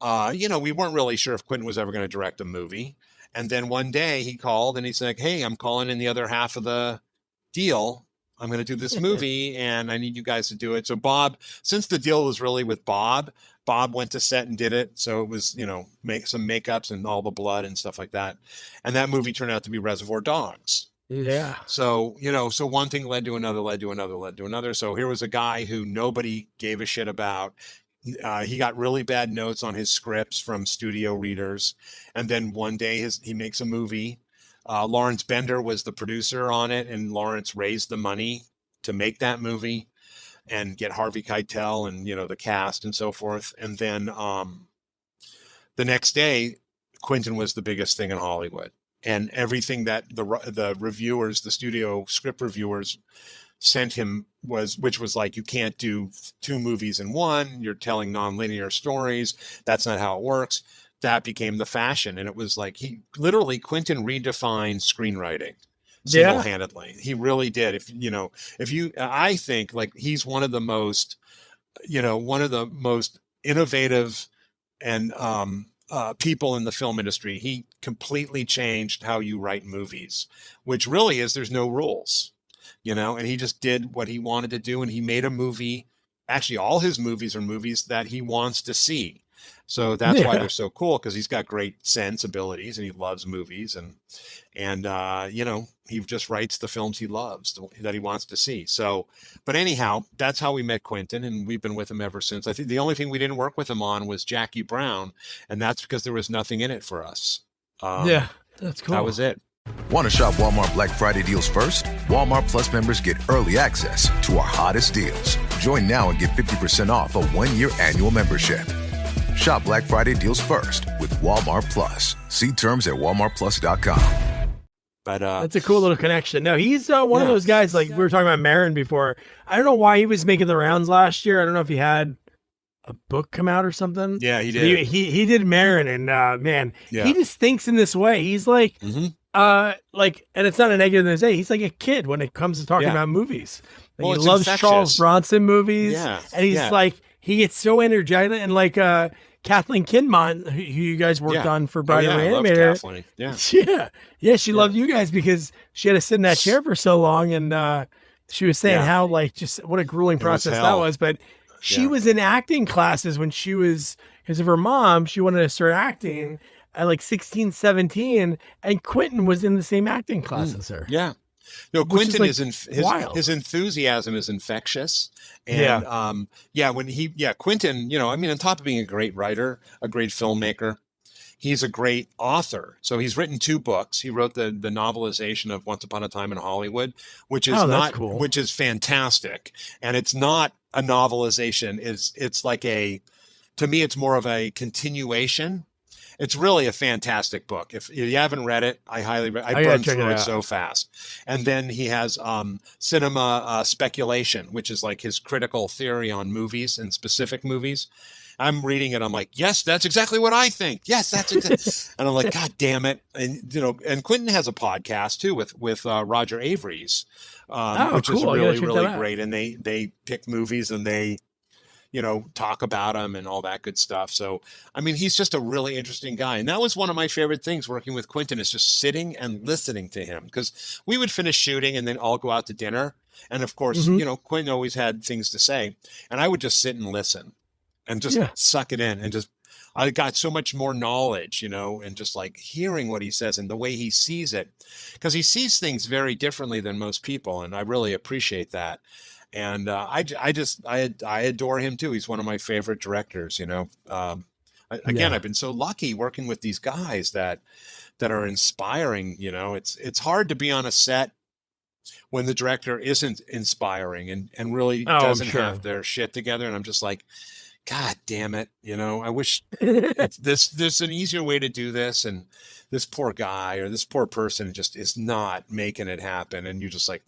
we weren't really sure if Quentin was ever going to direct a movie. And then one day he called and he's like, hey, I'm calling in the other half of the deal. I'm going to do this movie and I need you guys to do it. So Bob, since the deal was really with Bob went to set and did it. So it was, make some makeups and all the blood and stuff like that. And that movie turned out to be Reservoir Dogs. Yeah. So, so one thing led to another, led to another, led to another. So here was a guy who nobody gave a shit about. He got really bad notes on his scripts from studio readers. And then one day he makes a movie. Lawrence Bender was the producer on it, and Lawrence raised the money to make that movie and get Harvey Keitel and, the cast and so forth. And then the next day, Quentin was the biggest thing in Hollywood. And everything that the reviewers, the studio script reviewers sent him which was like, you can't do 2 movies in one. You're telling nonlinear stories. That's not how it works. That became the fashion. And it was like, Quentin redefined screenwriting single-handedly. He really did. I think like he's one of the most innovative and people in the film industry. He completely changed how you write movies, which really is, there's no rules. And he just did what he wanted to do. And he made a movie. Actually, all his movies are movies that he wants to see. So that's why Yeah. they're so cool, because he's got great sensibilities and he loves movies, and he just writes the films he loves, that he wants to see. So, but anyhow, that's how we met Quentin, and we've been with him ever since. I think the only thing we didn't work with him on was Jackie Brown, and that's because there was nothing in it for us. Yeah, that's cool. That was it. Want to shop Walmart Black Friday deals first? Walmart Plus members get early access to our hottest deals. Join now and get 50% off a 1-year annual membership. Shop Black Friday deals first with Walmart Plus. See terms at walmartplus.com. But that's a cool little connection. No, he's one of those guys, like we were talking about Marin before. I don't know why he was making the rounds last year. I don't know if he had a book come out or something. Yeah, he did. He did Marin, and man, he just thinks in this way. He's like, and it's not a negative to say. He's like a kid when it comes to talking about movies. Like, he loves infectious. Charles Bronson movies, Yeah, and he's like, he gets so energetic, and like Kathleen Kinmont, who you guys worked on for Bride of Animator. Yeah, she loved you guys because she had to sit in that chair for so long, and she was saying how like just what a grueling process that was. But she was in acting classes when she was, because of her mom, she wanted to start acting at like 16, 17, and Quentin was in the same acting class as her. Yeah. No, Quentin like his enthusiasm is infectious. And Quentin, on top of being a great writer, a great filmmaker, he's a great author. So he's written 2 books. He wrote the novelization of Once Upon a Time in Hollywood, which is which is fantastic. And it's not a novelization. It's like to me, it's more of a continuation. It's really a fantastic book. If you haven't read it, I highly I burned through it so fast. And then he has cinema speculation, which is like his critical theory on movies and specific movies. I'm reading it. I'm like, yes, that's exactly what I think. Yes, that's exactly. And I'm like, God damn it. And and Quentin has a podcast too with Roger Avery's, which is really, really great. And they pick movies and they talk about them and all that good stuff. So, he's just a really interesting guy. And that was one of my favorite things working with Quentin, is just sitting and listening to him, because we would finish shooting and then all go out to dinner. And of course, Quentin always had things to say, and I would just sit and listen and just suck it in. And I got so much more knowledge, and just like hearing what he says and the way he sees it, because he sees things very differently than most people. And I really appreciate that. And I adore him too. He's one of my favorite directors. I've been so lucky working with these guys that are inspiring. It's hard to be on a set when the director isn't inspiring and really doesn't have their shit together. And I'm just like, God damn it. I wish there's an easier way to do this. And this poor guy or this poor person just is not making it happen. And you're just like,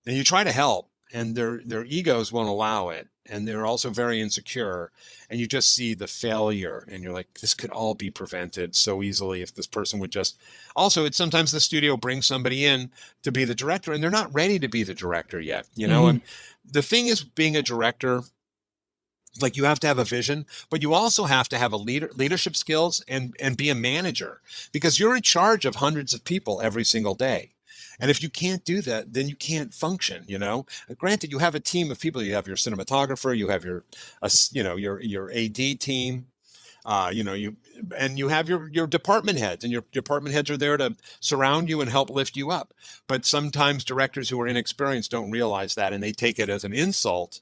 and you try to help, and their egos won't allow it. And they're also very insecure, and you just see the failure, and you're like, this could all be prevented so easily if this person would just. Also, it's sometimes the studio brings somebody in to be the director, and they're not ready to be the director yet, And the thing is, being a director, like, you have to have a vision, but you also have to have a leadership skills and be a manager, because you're in charge of hundreds of people every single day. And if you can't do that, then you can't function, Granted, you have a team of people. You have your cinematographer, you have your AD team, you have your department heads, and your department heads are there to surround you and help lift you up. But sometimes directors who are inexperienced don't realize that, and they take it as an insult,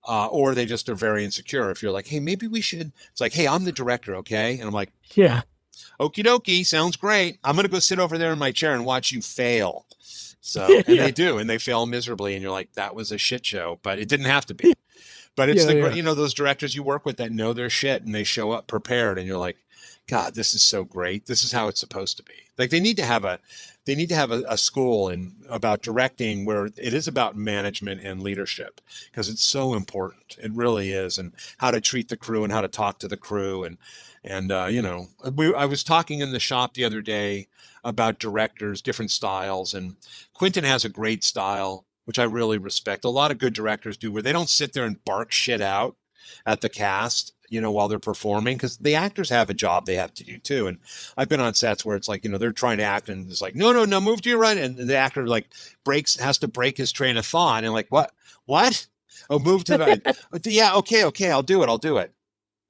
or they just are very insecure. If you're like, hey, maybe we should, it's like, hey, I'm the director, okay? And I'm like, yeah. Okie dokie, sounds great. I'm going to go sit over there in my chair and watch you fail. So, and they do, and they fail miserably. And you're like, that was a shit show, but it didn't have to be. But it's those directors you work with that know their shit, and they show up prepared, and you're like, God, this is so great. This is how it's supposed to be. Like, they need to have a school about directing where it is about management and leadership, because it's so important. It really is. And how to treat the crew and how to talk to the crew. I was talking in the shop the other day about directors, different styles, and Quentin has a great style, which I really respect. A lot of good directors do, where they don't sit there and bark shit out at the cast, while they're performing, because the actors have a job they have to do too. And I've been on sets where it's like, they're trying to act, and it's like, no, move to your right. And the actor like has to break his train of thought. And like, what? Oh, move to the right. Yeah. Okay. I'll do it.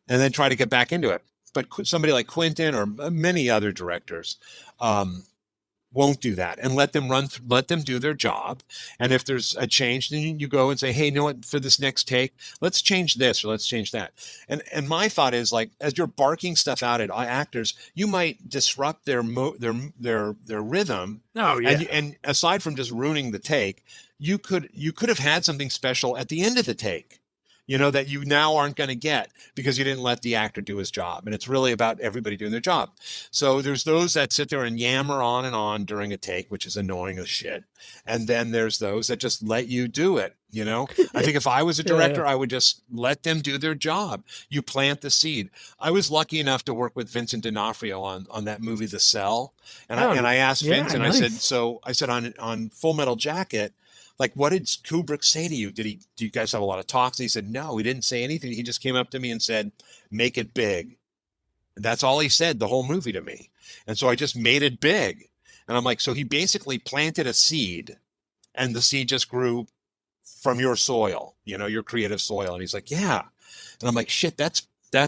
and then try to get back into it. But somebody like Quentin or many other directors won't do that, and let them do their job. And if there's a change, then you go and say, hey, you know what, for this next take, let's change this or let's change that. And my thought is, like, as you're barking stuff out at actors, you might disrupt their rhythm. Oh yeah. And aside from just ruining the take, you could have had something special at the end of the take, that you now aren't going to get because you didn't let the actor do his job. And it's really about everybody doing their job. So there's those that sit there and yammer on and on during a take, which is annoying as shit. And then there's those that just let you do it. I think if I was a director, I would just let them do their job. You plant the seed. I was lucky enough to work with Vincent D'Onofrio on that movie, The Cell. And I asked Vince, and nice. I said on Full Metal Jacket, like, what did Kubrick say to you? Do you guys have a lot of talks? And he said, no, he didn't say anything. He just came up to me and said, make it big. And that's all he said the whole movie to me. And so I just made it big. And I'm like, so he basically planted a seed, and the seed just grew from your soil, your creative soil. And he's like, yeah. And I'm like, shit, that's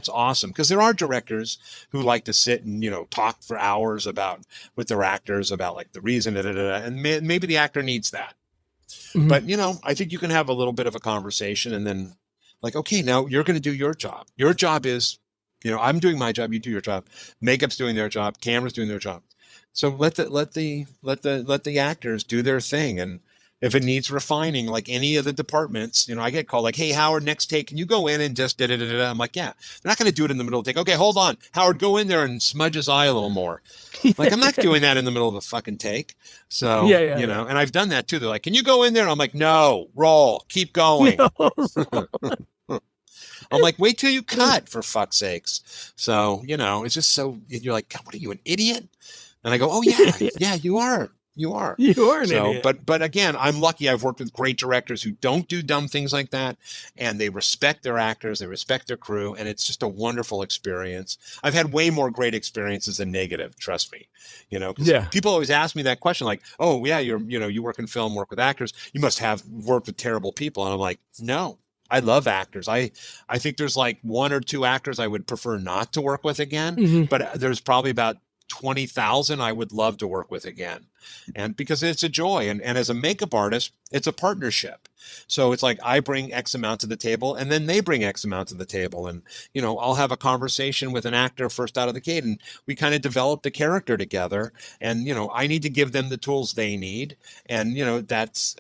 awesome. Because there are directors who like to sit and, talk for hours with their actors about, like, the reason, and maybe the actor needs that. Mm-hmm. But, I think you can have a little bit of a conversation, and then, like, okay, now you're going to do your job. Your job is, I'm doing my job. You do your job. Makeup's doing their job. Camera's doing their job. So let the actors do their thing. And if it needs refining, like any of the departments, I get called like, hey, Howard, next take, can you go in and just I'm like, yeah, they're not going to do it in the middle of the take. Okay, hold on. Howard, go in there and smudge his eye a little more. Like, I'm not doing that in the middle of a fucking take. So, and I've done that too. They're like, can you go in there? And I'm like, no, roll, keep going. No, I'm like, wait till you cut, for fuck's sakes. So, it's just so, you're like, God, what are you, an idiot? And I go, oh yeah, you are. You are an idiot. But again, I'm lucky. I've worked with great directors who don't do dumb things like that, and they respect their actors, they respect their crew, and it's just a wonderful experience. I've had way more great experiences than negative, trust me. People always ask me that question, like, oh yeah, you work in film, work with actors, you must have worked with terrible people. And I'm like, no. I love actors. I think there's like one or two actors I would prefer not to work with again, but there's probably about 20,000 I would love to work with again. And because it's a joy. And as a makeup artist, it's a partnership. So it's like, I bring X amount to the table, and then they bring X amount to the table. And, I'll have a conversation with an actor first out of the gate, and we kind of develop the character together. And, I need to give them the tools they need. And, that's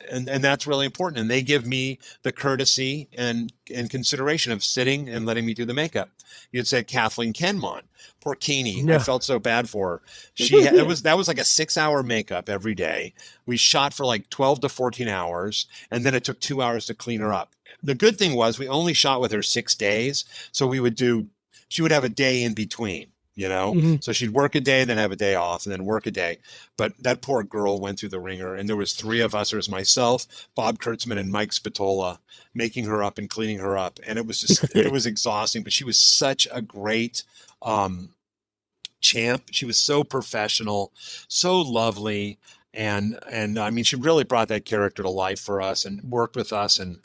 really important. And they give me the courtesy and consideration of sitting and letting me do the makeup. You'd say Kathleen Kenmon, poor Keenie. Yeah. I felt so bad for her. That was like a 6-hour makeup every day. We shot for like 12 to 14 hours, and then it took 2 hours to clean her up. The good thing was we only shot with her 6 days, so she would have a day in between. So she'd work a day, then have a day off, and then work a day. But that poor girl went through the ringer, and there was 3 of us. There was myself, Bob Kurtzman, and Mike Spatola, making her up and cleaning her up. And it was just, it was exhausting, but she was such a great champ. She was so professional, so lovely. And I mean, she really brought that character to life for us and worked with us. And,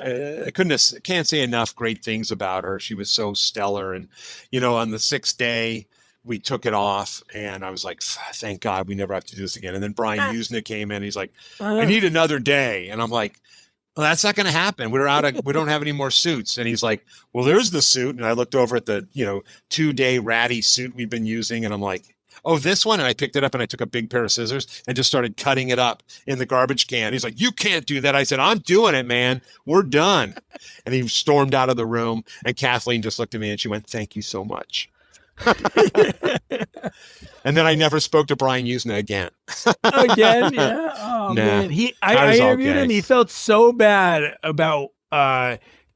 I can't say enough great things about her. She was so stellar. And, on the 6th day, we took it off, and I was like, thank God we never have to do this again. And then Brian Usna came in. He's like, I need another day. And I'm like, well, that's not going to happen. We don't have any more suits. And he's like, well, there's the suit. And I looked over at the, 2-day ratty suit we've been using. And I'm like, oh, this one? And I picked it up, and I took a big pair of scissors and just started cutting it up in the garbage can. He's like, you can't do that. I said, I'm doing it, man. We're done. And he stormed out of the room, and Kathleen just looked at me and she went, thank you so much. And then I never spoke to Brian Usna again. Again? Yeah. Oh, man. I interviewed him. He felt so bad about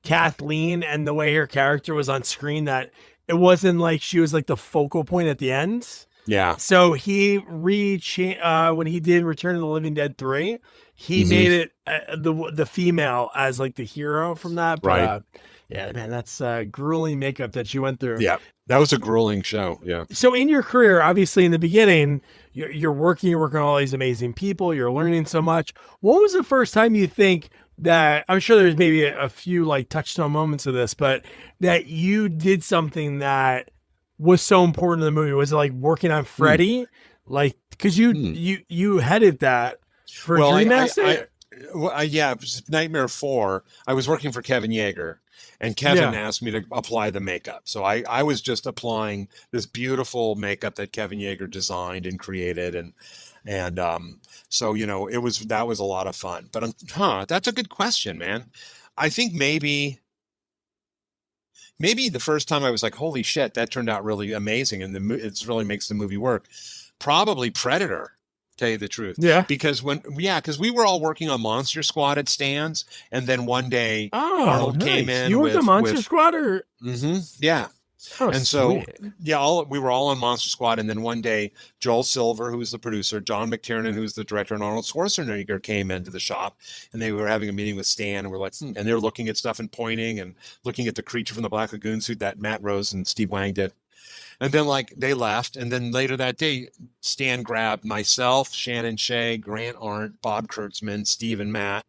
Kathleen and the way her character was on screen that it wasn't like she was like the focal point at the end. Yeah. So he when he did Return of the Living Dead 3, he made it the female as like the hero from that. But, right. Yeah, man, that's grueling makeup that you went through. Yeah, that was a grueling show. Yeah. So in your career, obviously in the beginning, you're working on all these amazing people. You're learning so much. What was the first time you think that I'm sure there's maybe a few like touchstone moments of this, but that you did something that was so important to the movie? Was it like working on Freddy? Like, cause you headed that for Well, Dream Master? yeah, Nightmare 4. I was working for Kevin Yeager, and Kevin asked me to apply the makeup. So I was just applying this beautiful makeup that Kevin Yeager designed and created, and so that was a lot of fun. But that's a good question, man. I think maybe the first time I was like, holy shit, that turned out really amazing, and it really makes the movie work. Probably Predator. Tell you the truth. Yeah. Because we were all working on Monster Squad at Stan's, and then one day Arnold came in. You worked on Monster Squad, or? Yeah. Oh, and so, we were all on Monster Squad, and then one day Joel Silver, who was the producer, John McTiernan, who's the director, and Arnold Schwarzenegger came into the shop, and they were having a meeting with Stan, and we're like, and they're looking at stuff and pointing and looking at the creature from the Black Lagoon suit that Matt Rose and Steve Wang did. And then they left. And then later that day, Stan grabbed myself, Shannon Shea, Grant Arndt, Bob Kurtzman, Steve and Matt,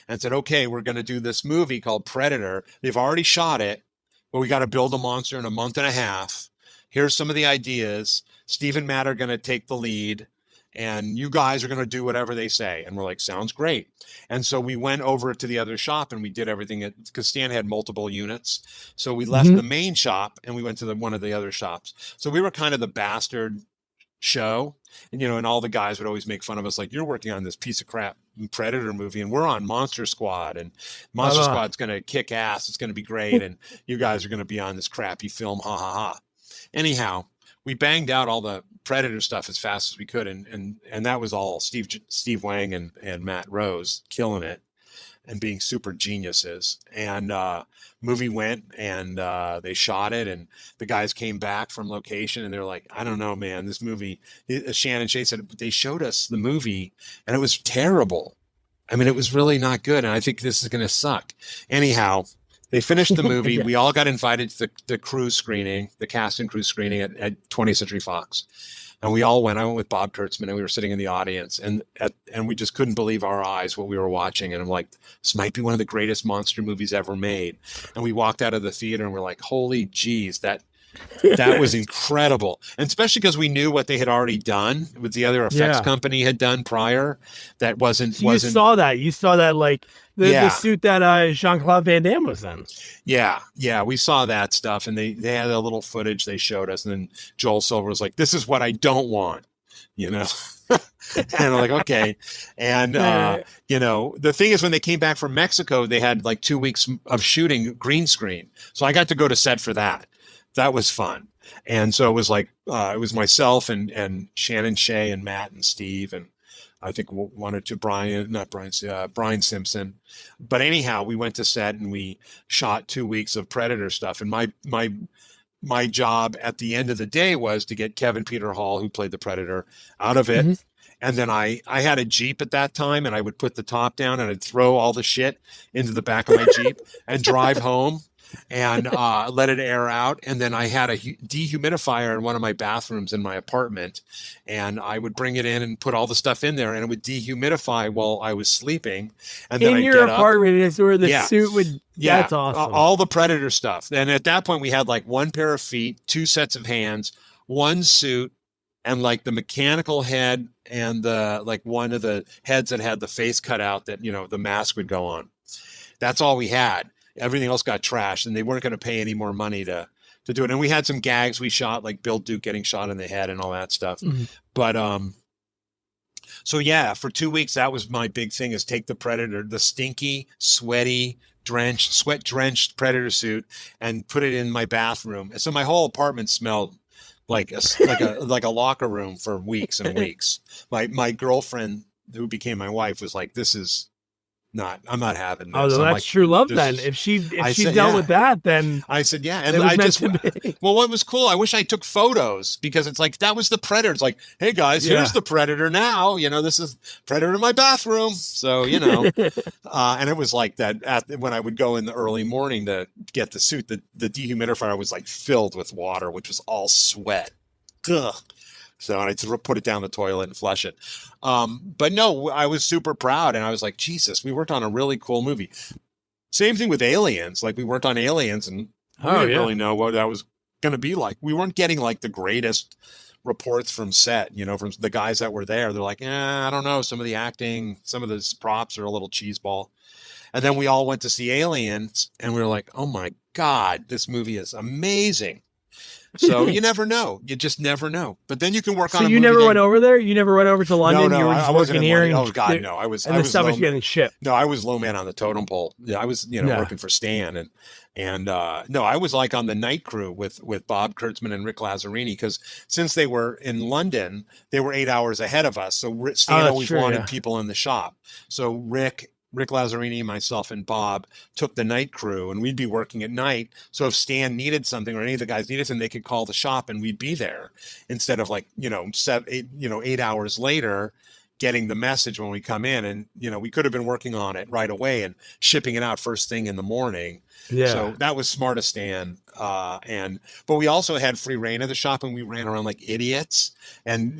and said, okay, we're going to do this movie called Predator. They've already shot it, but we got to build a monster in a month and a half. Here's some of the ideas. Steve and Matt are going to take the lead, and you guys are going to do whatever they say. And we're like, sounds great. And so we went over to the other shop and we did everything because Stan had multiple units. So we left the main shop and we went to one of the other shops. So we were kind of the bastard show. And, and all the guys would always make fun of us. Like, you're working on this piece of crap Predator movie, and we're on Monster Squad, and Monster Squad's going to kick ass. It's going to be great. And you guys are going to be on this crappy film. Ha ha ha. Anyhow, we banged out all the Predator stuff as fast as we could, and that was all Steve Wang and Matt Rose killing it and being super geniuses. And movie went, and they shot it, and the guys came back from location, and they're like, I don't know, man, this movie. Shannon Shea said they showed us the movie, and it was terrible. I mean, it was really not good, and I think this is going to suck. Anyhow, they finished the movie. We all got invited to the crew screening, the cast and crew screening at 20th Century Fox. And we all went. I went with Bob Kurtzman, and we were sitting in the audience, and we just couldn't believe our eyes what we were watching. And I'm like, this might be one of the greatest monster movies ever made. And we walked out of the theater, and we're like, holy geez, that was incredible. And especially because we knew what they had already done, with the other effects company had done prior. That wasn't. You saw that like the suit that Jean-Claude Van Damme was in. Yeah, we saw that stuff, and they had a little footage they showed us, and then Joel Silver was like, "This is what I don't want," And I'm like, okay. And the thing is, when they came back from Mexico, they had like 2 weeks of shooting green screen, so I got to go to set for that. That was fun. And so it was like, it was myself and Shannon Shea and Matt and Steve, and I think one or two, Brian Simpson. But anyhow, we went to set and we shot 2 weeks of Predator stuff. And my job at the end of the day was to get Kevin Peter Hall, who played the Predator, out of it. Mm-hmm. And then I had a Jeep at that time, and I would put the top down and I'd throw all the shit into the back of my Jeep and drive home and let it air out. And then I had a dehumidifier in one of my bathrooms in my apartment, and I would bring it in and put all the stuff in there, and it would dehumidify while I was sleeping. And then in your apartment is where the suit would. Yeah, that's awesome. All the Predator stuff. And at that point, we had like one pair of feet, 2 sets of hands, one suit, and like the mechanical head and the like one of the heads that had the face cut out that the mask would go on. That's all we had. Everything else got trashed, and they weren't going to pay any more money to do it. And we had some gags we shot, like Bill Duke getting shot in the head and all that stuff. Mm-hmm. But so yeah, for 2 weeks, that was my big thing: is take the Predator, the stinky, sweaty, sweat drenched Predator suit, and put it in my bathroom. And so my whole apartment smelled like a locker room for weeks and weeks. My girlfriend, who became my wife, was like, "This is." I'm not having this. Oh, that's like, true love then. If she dealt with that, then I said, yeah. And I just, well, what was cool, I wish I took photos, because it's like, that was the Predator. It's like, hey guys, here's the Predator now. This is Predator in my bathroom. So, and it was like that when I would go in the early morning to get the suit, the dehumidifier was like filled with water, which was all sweat. Ugh. So, and I just put it down the toilet and flush it. But no, I was super proud, and I was like, Jesus, we worked on a really cool movie. Same thing with Aliens. Like, we worked on Aliens, and we didn't really know what that was going to be like. We weren't getting like the greatest reports from set, from the guys that were there. They're like, I don't know. Some of the acting, some of the props are a little cheeseball. And then we all went to see Aliens, and we were like, oh my God, this movie is amazing. So you never know. You just never know. But then you can work on. So you never went over there? You never went over to London? No, you were just I wasn't working here. Oh God, no. I was. And I the was stuff low, was getting shipped. No, I was low man on the totem pole. Yeah, I was, working for Stan, and no, I was like on the night crew with Bob Kurtzman and Rick Lazzarini, because since they were in London, they were 8 hours ahead of us. So Stan always wanted people in the shop. So Rick Lazzarini, myself, and Bob took the night crew, and we'd be working at night. So if Stan needed something, or any of the guys needed something, they could call the shop and we'd be there, instead of like, 8 hours later getting the message when we come in. And, we could have been working on it right away and shipping it out first thing in the morning. Yeah. So that was smart of Stan. But we also had free reign of the shop, and we ran around like idiots. And,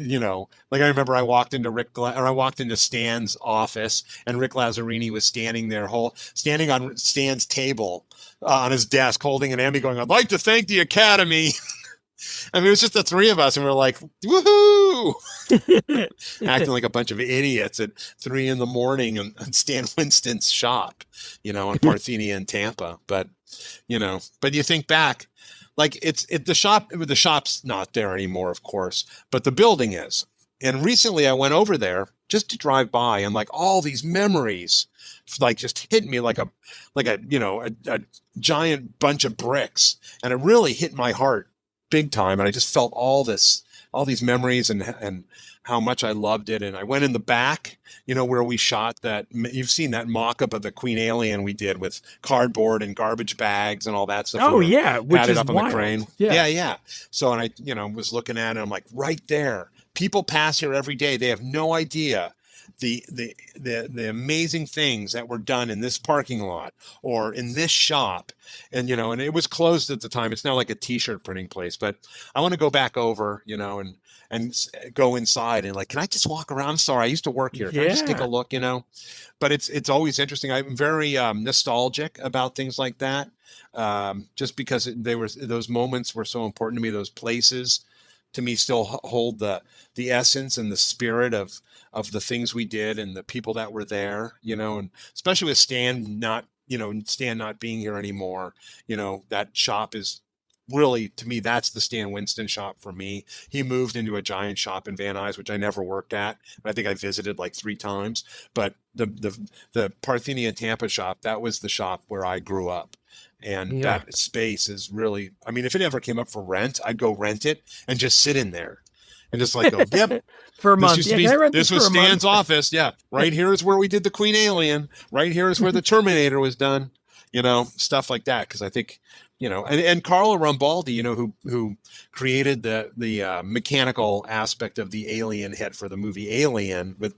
like I remember I walked into Stan's office, and Rick Lazzarini was standing on Stan's table, on his desk, holding an Emmy, going, "I'd like to thank the Academy." I mean, it was just the three of us, and we were like, woohoo! Acting like a bunch of idiots at 3 a.m. in Stan Winston's shop, on Parthenia in Tampa. But you think back, like the shop's not there anymore, of course, but the building is. And recently I went over there just to drive by, and like all these memories, like just hit me like a giant bunch of bricks, and it really hit my heart big time. And I just felt all these memories and how much I loved it. And I went in the back, where we shot that. You've seen that mock-up of the Queen Alien we did with cardboard and garbage bags and all that stuff. Oh, yeah. Which had is it up wild. on the crane. Yeah. So, and I, was looking at it, and I'm like, right there. People pass here every day. They have no idea the amazing things that were done in this parking lot or in this shop. And, and it was closed at the time. It's now like a t-shirt printing place, but I want to go back over, and go inside and like, can I just walk around? I'm sorry, I used to work here. Can I just take a look, But it's always interesting. I'm very nostalgic about things like that. Just because those moments were so important to me. Those places to me still hold the essence and the spirit of the things we did and the people that were there, and especially with Stan not being here anymore, that shop is really, to me, that's the Stan Winston shop for me. He moved into a giant shop in Van Nuys, which I never worked at. I think I visited like 3 times, but the Parthenia Tampa shop, that was the shop where I grew up. And that space is really, I mean, if it ever came up for rent, I'd go rent it and just sit in there and just like go, yep. For a month. This was Stan's office. Yeah. Right here is where we did the Queen Alien. Right here is where the Terminator was done, stuff like that. Cause I think, and Carlo Rambaldi, who created the mechanical aspect of the alien head for the movie Alien with,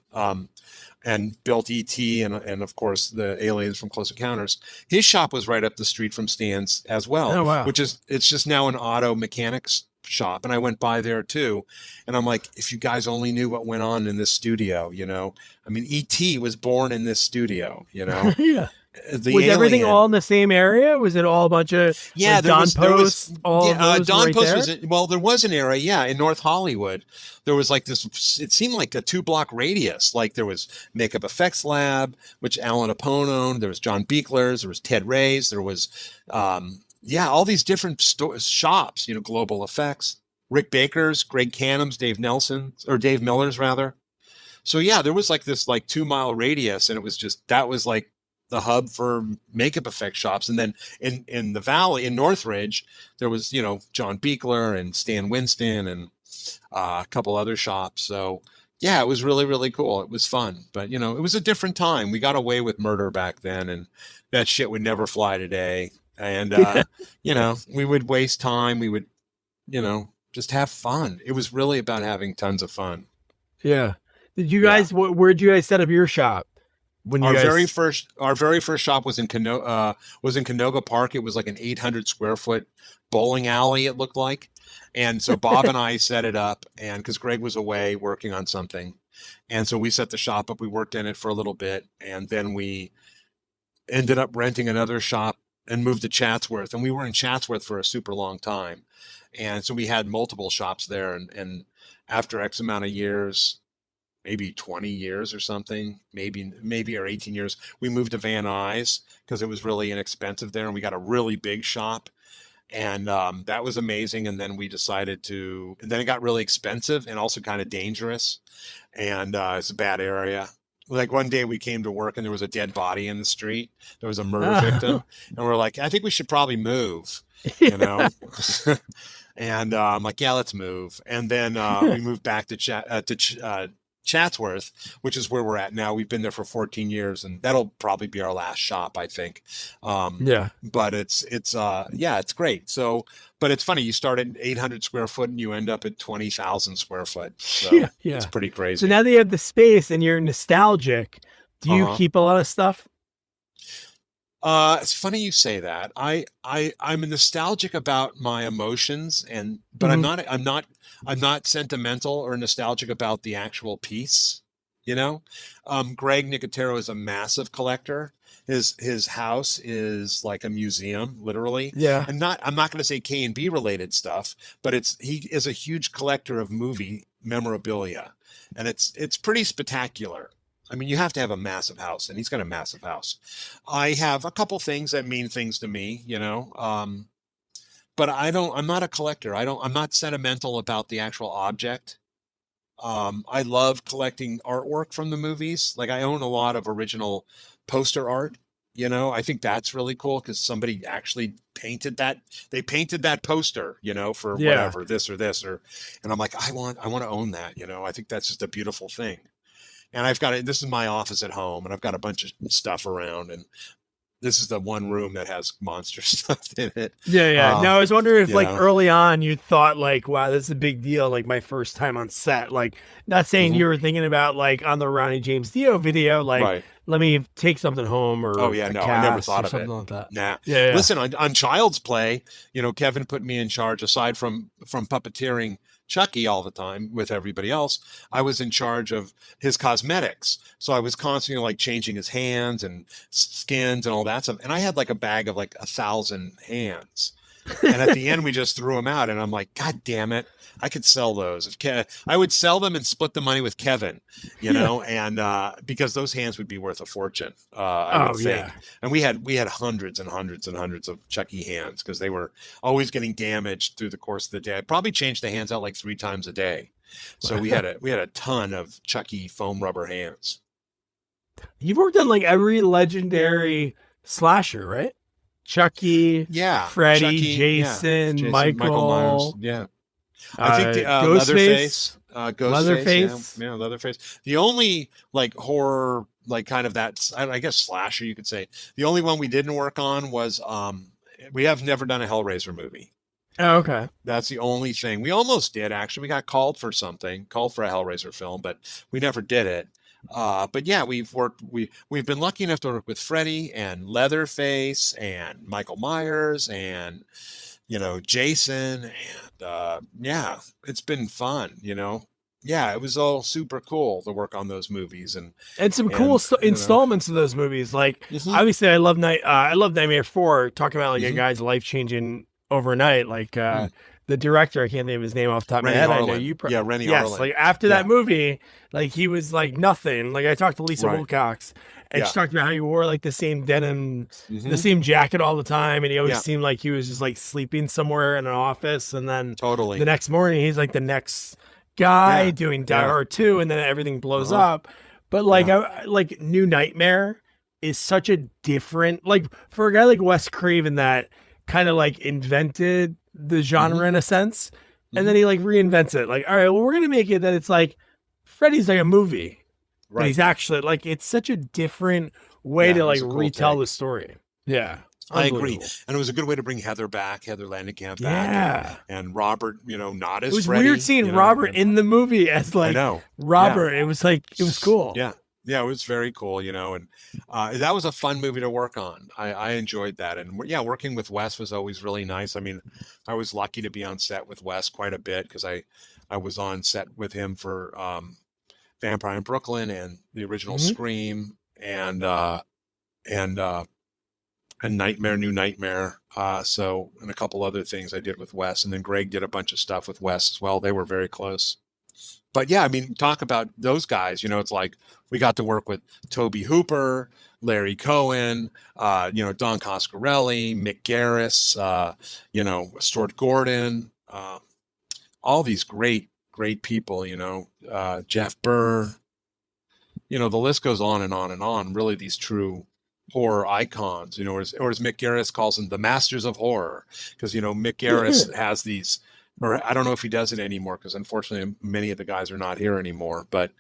and built E.T. and of course the aliens from Close Encounters. His shop was right up the street from Stan's as well. Oh, wow. It's just now an auto mechanics shop. And I went by there too. And I'm like, if you guys only knew what went on in this studio, I mean, E.T. was born in this studio, Yeah. Was alien. Everything all in the same area? Was it all a bunch of Don Post? Don Post there was an area, in North Hollywood. There was like this, it seemed like a 2-block radius. Like there was Makeup Effects Lab, which Alan Apone owned. There was John Beekler's. There was Ted Ray's. There was, all these different shops, Global Effects, Rick Baker's, Greg Canham's, Dave Miller's rather. So there was like this 2-mile radius, and it was just, that was like the hub for makeup effect shops. And then in the valley in Northridge, there was, John Beekler and Stan Winston and a couple other shops. So it was really, really cool. It was fun, but it was a different time. We got away with murder back then, and that shit would never fly today. And, we would waste time. We would, just have fun. It was really about having tons of fun. Yeah. Did you guys, where'd you guys set up your shop? when you Our guys? very first shop was in Canoga Park. It was like an 800 square foot bowling alley, it looked like. And so Bob and I set it up, and because Greg was away working on something. And so we set the shop up. We worked in it for a little bit, and then we ended up renting another shop and moved to Chatsworth. And we were in Chatsworth for a super long time. And so we had multiple shops there. And after X amount of years, maybe 20 years or something, maybe or 18 years, we moved to Van Nuys because it was really inexpensive there. And we got a really big shop. And that was amazing. And then we decided then it got really expensive and also kind of dangerous. And it's a bad area. Like one day we came to work and there was a dead body in the street. There was a murder victim. And we're like, I think we should probably move, you know? And I'm like, yeah, let's move. And then we moved back to Chatsworth, which is where we're at now. We've been there for 14 years, and that'll probably be our last shop, I think. But it's great. So, but it's funny. You start at 800 square foot and you end up at 20,000 square foot. So it's pretty crazy. So now that you have the space and you're nostalgic, do you keep a lot of stuff? It's funny you say that. I'm nostalgic about my emotions, but I'm not sentimental or nostalgic about the actual piece. You know, Greg Nicotero is a massive collector. His house is like a museum, literally. Yeah. I'm not going to say KNB related stuff, but he is a huge collector of movie memorabilia, and it's pretty spectacular. I mean, you have to have a massive house, and he's got a massive house. I have a couple things that mean things to me, you know, but I'm not a collector. I'm not sentimental about the actual object. I love collecting artwork from the movies. Like I own a lot of original poster art, you know. I think that's really cool because somebody actually painted that. They painted that poster, you know, for whatever, this or this, and I'm like, I want to own that, you know. I think that's just a beautiful thing. And this is my office at home, and I've got a bunch of stuff around, and this is the one room that has monster stuff in it. Yeah. No, I was wondering if early on you thought like, wow, this is a big deal. Like my first time on set, like not saying you were thinking about like on the Ronnie James Dio video, like let me take something home or I never thought of it. Like that. Nah. Yeah. Listen, on Child's Play, you know, Kevin put me in charge aside from puppeteering Chucky all the time with everybody else. I was in charge of his cosmetics. So I was constantly like changing his hands and skins and all that stuff. And I had like a bag of like 1,000 hands. And at the end, we just threw them out. And I'm like, God damn it. I could sell those. I would sell them and split the money with Kevin, you know, and because those hands would be worth a fortune, I would think. Yeah. And we had hundreds and hundreds and hundreds of Chucky hands because they were always getting damaged through the course of the day. I probably changed the hands out like 3 times a day. So we had a ton of Chucky foam rubber hands. You've worked on like every legendary slasher, right? Chucky, Freddy, Chucky, Jason, Michael Myers, I think Ghostface. Leatherface. Yeah, Leatherface. The only like horror, like kind of that, I guess slasher you could say. The only one we didn't work on was we have never done a Hellraiser movie. Oh, okay. That's the only thing. We almost did actually. We got called for a Hellraiser film, but we never did it. But yeah, we've been lucky enough to work with Freddy and Leatherface and Michael Myers and, you know, Jason, and yeah, it's been fun, you know. Yeah, it was all super cool to work on those movies and some cool installments of those movies. Like obviously, I love Nightmare 4. Talking about like a guy's life changing overnight. Like the director, I can't think of his name off the top of my head. Arlen. I know you. Rennie yes, Arlen. like after that movie, like he was like nothing. Like I talked to Lisa Wilcox, and she talked about how he wore like the same denim, the same jacket all the time, and he always seemed like he was just like sleeping somewhere in an office, and then the next morning he's like the next guy doing Die Hard 2, and then everything blows up. But like like New Nightmare is such a different, like for a guy like Wes Craven that kind of like invented the genre in a sense, and then he like reinvents it. Like, all right, well, we're gonna make it that it's like Freddy's like a movie, but he's actually like, it's such a different way to like retell the story. Yeah, I agree, and it was a good way to bring Heather Langenkamp back, and Robert, you know, not as it was Freddy, weird seeing Robert in the movie as like Robert. It was like, it was cool. Yeah. Yeah, it was very cool, and that was a fun movie to work on. I enjoyed that, and yeah, working with Wes was always really nice. I mean, I was lucky to be on set with Wes quite a bit because I was on set with him for Vampire in Brooklyn and the original Hmm. Scream and Nightmare, New Nightmare. So and a couple other things I did with Wes, and then Greg did a bunch of stuff with Wes as well. They were very close. But yeah, I mean, talk about those guys. It's like we got to work with Toby Hooper, Larry Cohen, Don Coscarelli, Mick Garris, Stuart Gordon, all these great people. Jeff Burr. The list goes on and on and on. Really, these true horror icons. Or as Mick Garris calls them, the masters of horror, because Mick Garris has these. Or I don't know if he does it anymore because unfortunately many of the guys are not here anymore. But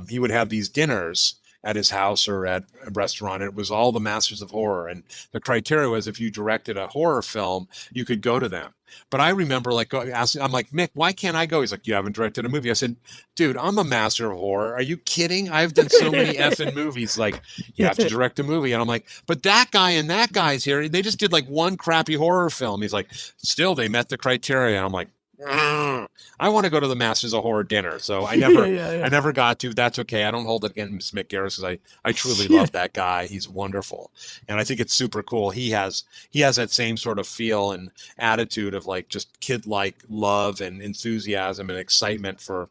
he would have these dinners at his house or at a restaurant. And it was all the masters of horror. And the criteria was if you directed a horror film, you could go to them. But I remember I'm like, Mick, why can't I go? He's like, you haven't directed a movie. I said, dude, I'm a master of horror. Are you kidding? I've done so many effing movies. Like, you have to direct a movie. And I'm like, but that guy and that guy's here. They just did like one crappy horror film. He's like, still, they met the criteria. And I'm like, I want to go to the Masters of Horror dinner. So I never, I never got to. That's okay. I don't hold it against Mick Garris because I truly love that guy. He's wonderful, and I think it's super cool. He has that same sort of feel and attitude of like just kid-like love and enthusiasm and excitement for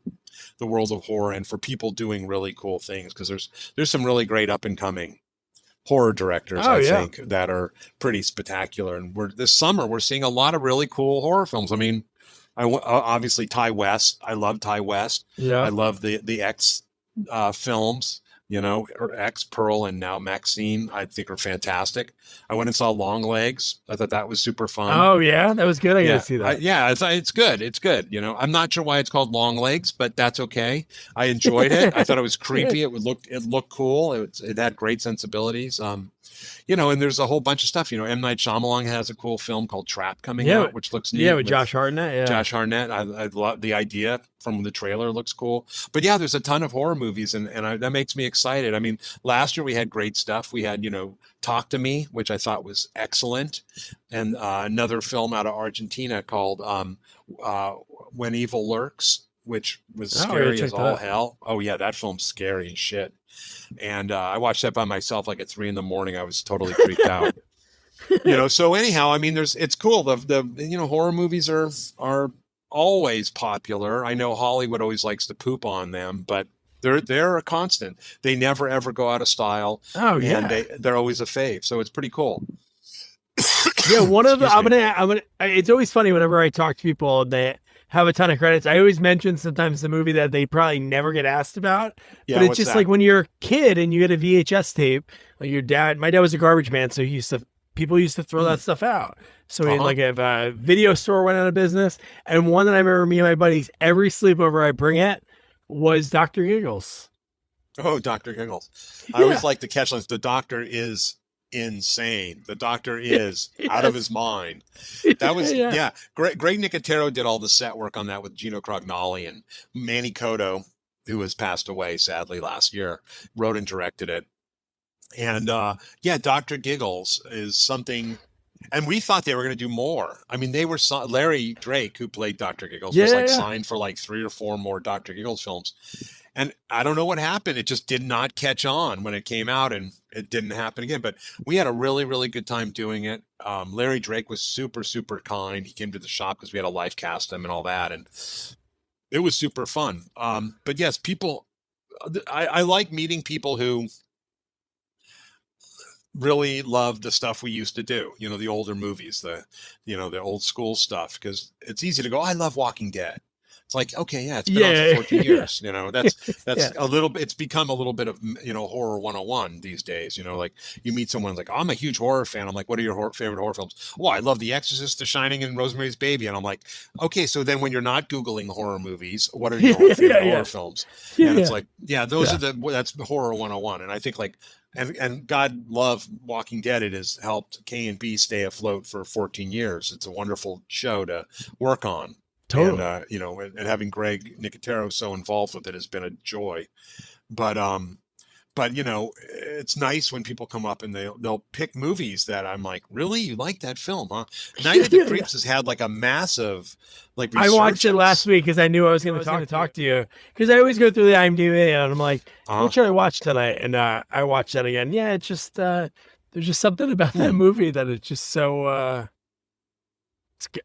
the world of horror and for people doing really cool things. Because there's some really great up and coming horror directors, I think, that are pretty spectacular. And this summer we're seeing a lot of really cool horror films. I mean. Obviously Ty West. I love Ty West. Yeah. I love the X films, or X, Pearl, and now Maxine. I think are fantastic. I went and saw Long Legs. I thought that was super fun. Oh yeah, that was good. I got to see that. It's good. It's good. I'm not sure why it's called Long Legs, but that's okay. I enjoyed it. I thought it was creepy. It looked cool. It had great sensibilities. And there's a whole bunch of stuff. M. Night Shyamalan has a cool film called Trap coming out, which looks neat. Yeah, with Josh Hartnett. Yeah. Josh Hartnett. I love the idea from the trailer. Looks cool. But yeah, there's a ton of horror movies, and that makes me excited. I mean, last year we had great stuff. We had, Talk to Me, which I thought was excellent, and another film out of Argentina called When Evil Lurks, which was scary as all hell. Oh yeah, that film's scary as shit. And I watched that by myself like at 3 a.m. I was totally freaked out. So anyhow, I mean, it's cool. The horror movies are always popular. I know Hollywood always likes to poop on them, but they're a constant. They never ever go out of style. Oh yeah, and they're always a fave. So it's pretty cool. Yeah, one of the I'm gonna. It's always funny whenever I talk to people and they have a ton of credits. I always mention sometimes the movie that they probably never get asked about. Yeah, but it's just like when you're a kid and you get a VHS tape, like my dad was a garbage man, so people used to throw that stuff out. So like if a video store went out of business, and one that I remember me and my buddies, every sleepover I bring it was Dr. Giggles. Oh, Dr. Giggles. I always like the catch lines. The doctor is insane. The doctor is out of his mind. That was Greg Nicotero did all the set work on that with Gino Crognoli, and Manny Cotto, who has passed away sadly last year, wrote and directed it. And Dr. Giggles is something, and we thought they were going to do more. I mean, Larry Drake, who played Dr. Giggles, was signed for like 3 or 4 more Dr. Giggles films. And I don't know what happened. It just did not catch on when it came out, and it didn't happen again. But we had a really, really good time doing it. Larry Drake was super, super kind. He came to the shop because we had to live cast him and all that. And it was super fun. But yes, I like meeting people who really love the stuff we used to do, the older movies, the old school stuff, because it's easy to go, I love Walking Dead. It's like, okay, it's been on for 14 years, that's a little bit, it's become a little bit of, horror 101 these days, like you meet someone like, I'm a huge horror fan. I'm like, what are your favorite horror films? Well, I love The Exorcist, The Shining, and Rosemary's Baby. And I'm like, okay, so then when you're not Googling horror movies, what are your favorite horror films? And it's like, that's horror 101. And I think and God love Walking Dead. It has helped KNB stay afloat for 14 years. It's a wonderful show to work on. Totally. And, and having Greg Nicotero so involved with it has been a joy. But but it's nice when people come up and they'll pick movies that I'm like, really, you like that film, huh? Night of the Creeps has had like a massive like I watched it resurgence. last week because I knew I was going to talk to you, because I always go through the IMDb and I'm like, what should I watch tonight? And I watched that again. Yeah, it's just there's just something about that movie that it's just so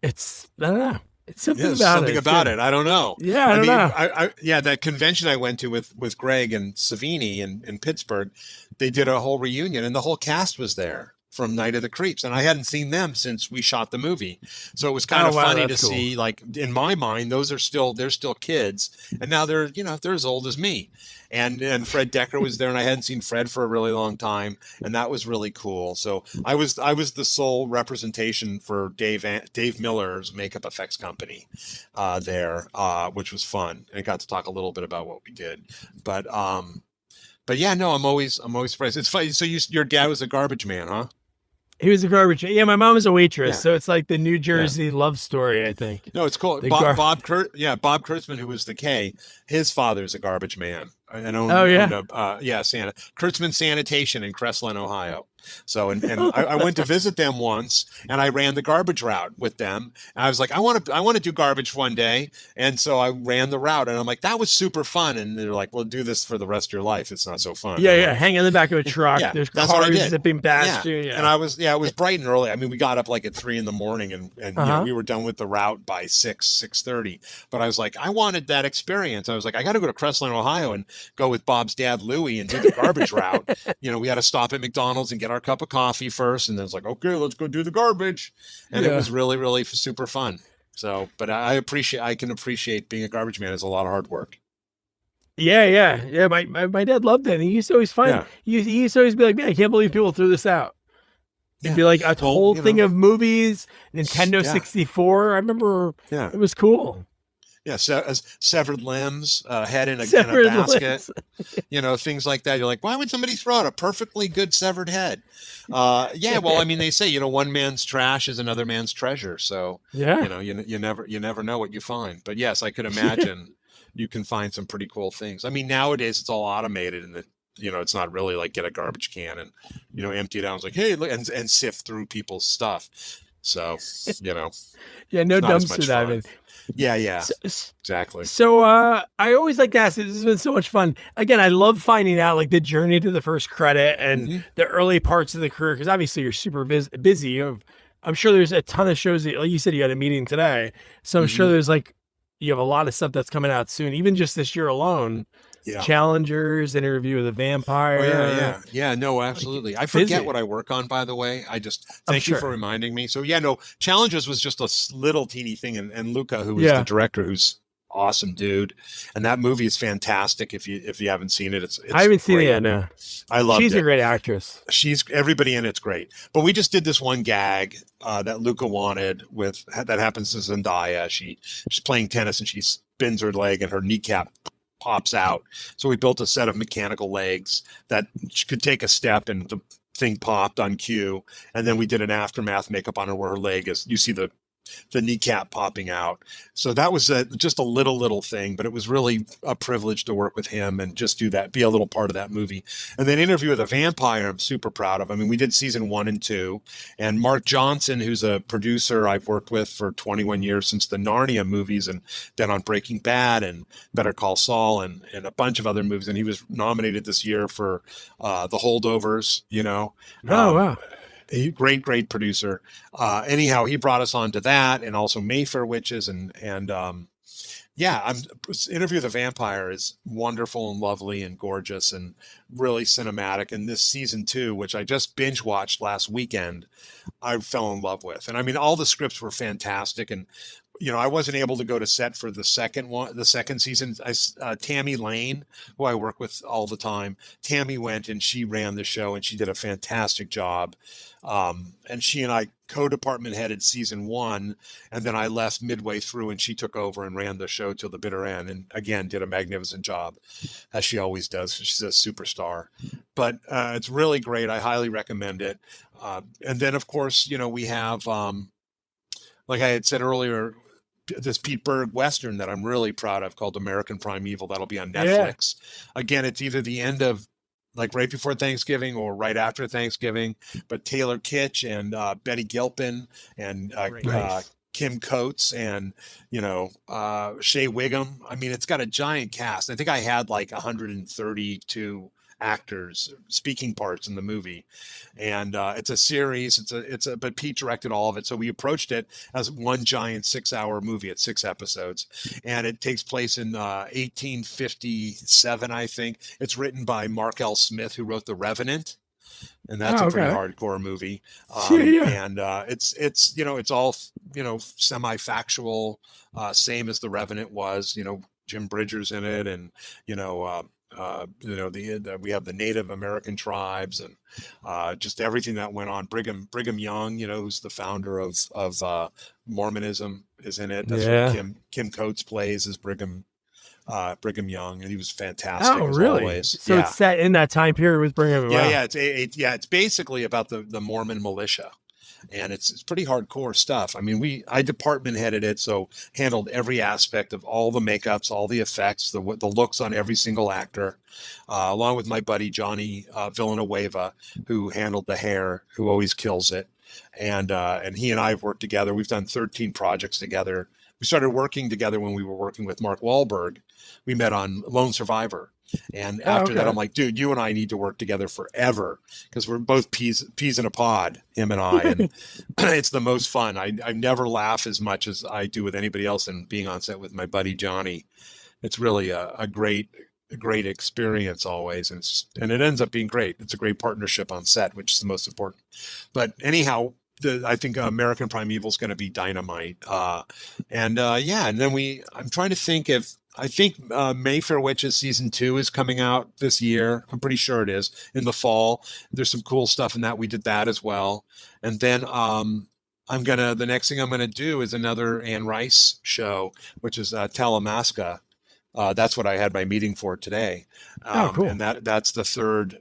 it's I don't know. It's something about it. I don't know. Yeah, I don't know. Yeah, that convention I went to with Greg and Savini in Pittsburgh, they did a whole reunion and the whole cast was there from Night of the Creeps, and I hadn't seen them since we shot the movie. So it was kind of funny to see, like, in my mind, they're still kids, and now they're as old as me. And Fred Decker was there, and I hadn't seen Fred for a really long time, and that was really cool. So I was the sole representation for Dave Miller's makeup effects company there, which was fun, and I got to talk a little bit about what we did. But yeah, no, I'm always surprised. It's funny. So your dad was a garbage man, huh? He was a garbage. Yeah, my mom was a waitress, so it's like the New Jersey love story, I think. No, it's cool. Bob Kurtzman, who was the K, his father's a garbage man. And Santa Kurtzman Sanitation in Crestline, Ohio. So and I went to visit them once, and I ran the garbage route with them. And I was like, I want to do garbage one day, and so I ran the route, and I'm like, that was super fun. And they're like, well, do this for the rest of your life. It's not so fun. Yeah, hang in the back of a truck. Yeah, there's cars zipping past you. Yeah. And it was bright and early. I mean, we got up like at 3 a.m, and we were done with the route by 6:30. But I was like, I wanted that experience. I was like, I got to go to Crestline, Ohio, and go with Bob's dad, Louie, and do the garbage route. We had to stop at McDonald's and get our cup of coffee first, and then it's like, okay, let's go do the garbage. And it was really, really super fun. So, but I can appreciate being a garbage man is a lot of hard work. Yeah. My dad loved it. And he used to always he used to always be like, man, I can't believe people threw this out. It'd be like a whole thing of movies, Nintendo 64. I remember it was cool. Yeah, severed limbs, head in a basket, things like that. You're like, why would somebody throw out a perfectly good severed head? Well, I mean, they say, one man's trash is another man's treasure. So, you never know what you find. But yes, I could imagine you can find some pretty cool things. I mean, nowadays it's all automated, and it's not really like get a garbage can and empty it out. It's like, hey, look, and sift through people's stuff. So, no dumpster diving. Yeah, exactly. So I always like to ask, this has been so much fun. Again, I love finding out like the journey to the first credit and the early parts of the career, because obviously you're super busy. I'm sure there's a ton of shows that, like you said, you had a meeting today. So I'm sure there's you have a lot of stuff that's coming out soon, even just this year alone. Yeah. Challengers, Interview with a Vampire. Yeah, no, absolutely. I forget what I work on, by the way. I just thank you for reminding me. So Challengers was just a little teeny thing, and Luca, who was the director, who's awesome dude, and that movie is fantastic. If you haven't seen it, it's I haven't seen it yet. No, I love. She's a great actress. Everybody in it's great. But we just did this one gag that Luca wanted that happens to Zendaya. She's playing tennis and she spins her leg and her kneecap pops out. So we built a set of mechanical legs that could take a step and the thing popped on cue. And then we did an aftermath makeup on her where her leg is, you see the kneecap popping out. So that was just a little thing, but it was really a privilege to work with him and just do that, be a little part of that movie. And then Interview with a Vampire, I'm super proud of. I mean, we did season 1 and 2, and Mark Johnson, who's a producer I've worked with for 21 years since the Narnia movies, and then on Breaking Bad and Better Call Saul and a bunch of other movies. And he was nominated this year for The Holdovers, Wow. Great producer. Anyhow, he brought us on to that, and also Mayfair Witches, and Interview with the Vampire is wonderful and lovely and gorgeous and really cinematic. And this season 2, which I just binge watched last weekend, I fell in love with. And I mean, all the scripts were fantastic, and I wasn't able to go to set for the second season. Tammy Lane, who I work with all the time, Tammy went and she ran the show, and she did a fantastic job. And she and I co-department headed season 1, and then I left midway through, and she took over and ran the show till the bitter end, and again did a magnificent job, as she always does. She's a superstar. But it's really great. I highly recommend it. And then, of course, we have, like I had said earlier, this Pete Berg Western that I'm really proud of called American Primeval. That'll be on Netflix. Again, it's either the end of like right before Thanksgiving or right after Thanksgiving. But Taylor Kitsch and Betty Gilpin and Nice. Kim Coates and Shea Wiggum. I mean, it's got a giant cast. I think I had like 132 actors speaking parts in the movie, and it's a series. But Pete directed all of it, so we approached it as one giant 6-hour movie at 6 episodes, and it takes place in 1857, I think. It's written by Mark L. Smith, who wrote The Revenant, and that's a pretty hardcore movie. And it's all semi-factual, same as The Revenant was. Jim Bridger's in it, and we have the Native American tribes and just everything that went on. Brigham Young, who's the founder of Mormonism, is in it. That's what Kim Coates plays as Brigham Young, and he was fantastic. Oh, as really? always. So it's set in that time period with Brigham. Wow. Yeah. It's basically about the Mormon militia. And it's pretty hardcore stuff. I mean, I department headed it, so handled every aspect of all the makeups, all the effects, the looks on every single actor, along with my buddy Johnny Villanueva, who handled the hair, who always kills it. And he and I have worked together. We've done 13 projects together. We started working together when we were working with Mark Wahlberg. We met on Lone Survivor. And after that, I'm like, dude, you and I need to work together forever because we're both peas in a pod, him and I. And it's the most fun. I never laugh as much as I do with anybody else. And being on set with my buddy Johnny, it's really a great experience always. And it ends up being great. It's a great partnership on set, which is the most important. But anyhow, I think American Primeval is going to be dynamite. And then I'm trying to think I think Mayfair Witches season 2 is coming out this year. I'm pretty sure it is in the fall. There's some cool stuff in that. We did that as well. And then the next thing I'm going to do is another Anne Rice show, which is Talamasca. That's what I had my meeting for today. Cool. And that's the third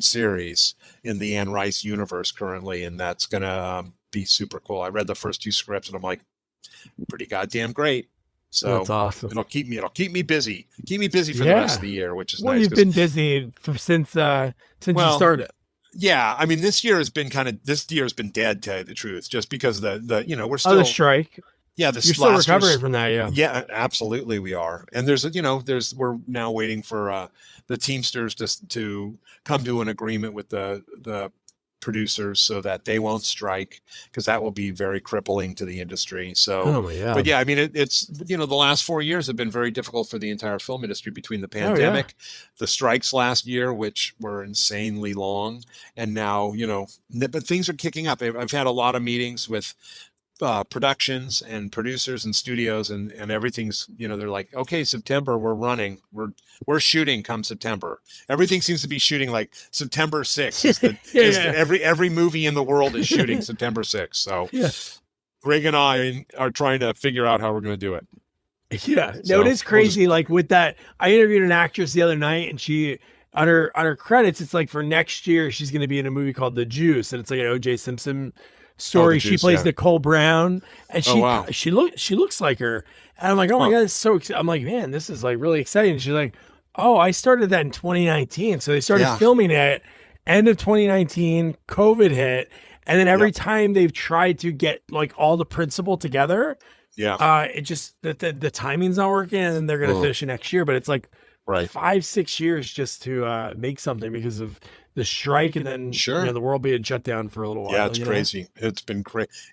series in the Anne Rice universe currently. And that's going to be super cool. I read the first 2 scripts and I'm like, pretty goddamn great. So that's awesome. It'll keep me busy. Keep me busy for the rest of the year, which is nice. Well, you've been busy since you started. Yeah, I mean, this year has been dead, to tell you the truth, just because we're still the strike. Yeah, you're still recovering from that. Yeah, yeah, absolutely, we are. And we're now waiting for the Teamsters to come to an agreement with the producers so that they won't strike, because that will be very crippling to the industry. So, but yeah, I mean, it's the last 4 years have been very difficult for the entire film industry between the pandemic, the strikes last year, which were insanely long, and now but things are kicking up. I've had a lot of meetings with productions and producers and studios, and everything's they're like, okay, September we're running, we're shooting come September. Everything seems to be shooting like September 6th. Every movie in the world is shooting September 6th. So Greg and I are trying to figure out how we're going to do it. Yeah, no, it is crazy. Like with that, I interviewed an actress the other night, and she on her credits, it's like for next year she's going to be in a movie called The Juice, and it's like an O.J. Simpson story. She plays Nicole Brown, and she looks like her. And I'm like, oh my god, it's so I'm like, man, this is like really exciting. She's like, oh, I started that in 2019. So they started filming it end of 2019, COVID hit, and then every time they've tried to get like all the principal together, it just the timing's not working, and then they're gonna finish it next year. But it's like 5-6 years just to make something because of the strike, and then the world being shut down for a little while. Yeah, it's crazy. It's been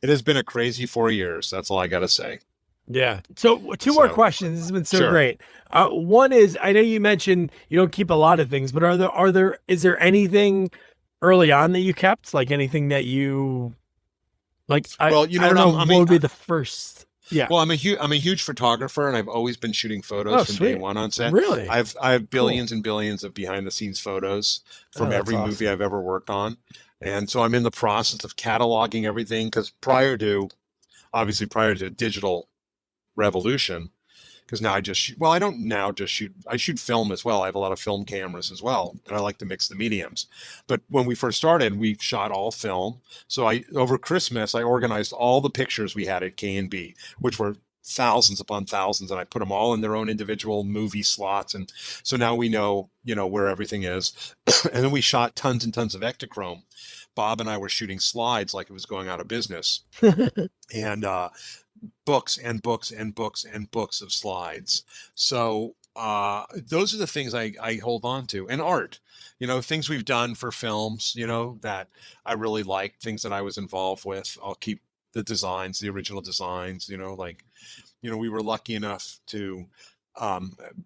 It has been a crazy 4 years. That's all I got to say. Yeah. So two more questions. This has been so great. One is, I know you mentioned you don't keep a lot of things, but is there anything early on that you kept? Like anything that you like? I don't know what would be the first. Yeah. Well, I'm a huge photographer, and I've always been shooting photos from day one on set. Really? I have billions and billions of behind the scenes photos from every movie I've ever worked on. And so I'm in the process of cataloging everything, because prior to digital revolution, because now I shoot film as well. I have a lot of film cameras as well, and I like to mix the mediums. But when we first started, we shot all film. So over Christmas, I organized all the pictures we had at KNB, which were thousands upon thousands, and I put them all in their own individual movie slots. And so now we know, where everything is. And then we shot tons and tons of Ektachrome. Bob and I were shooting slides like it was going out of business, and books and books and books and books of slides. So those are the things I hold on to. And art, things we've done for films, that I really like, things that I was involved with. I'll keep the designs, the original designs, we were lucky enough to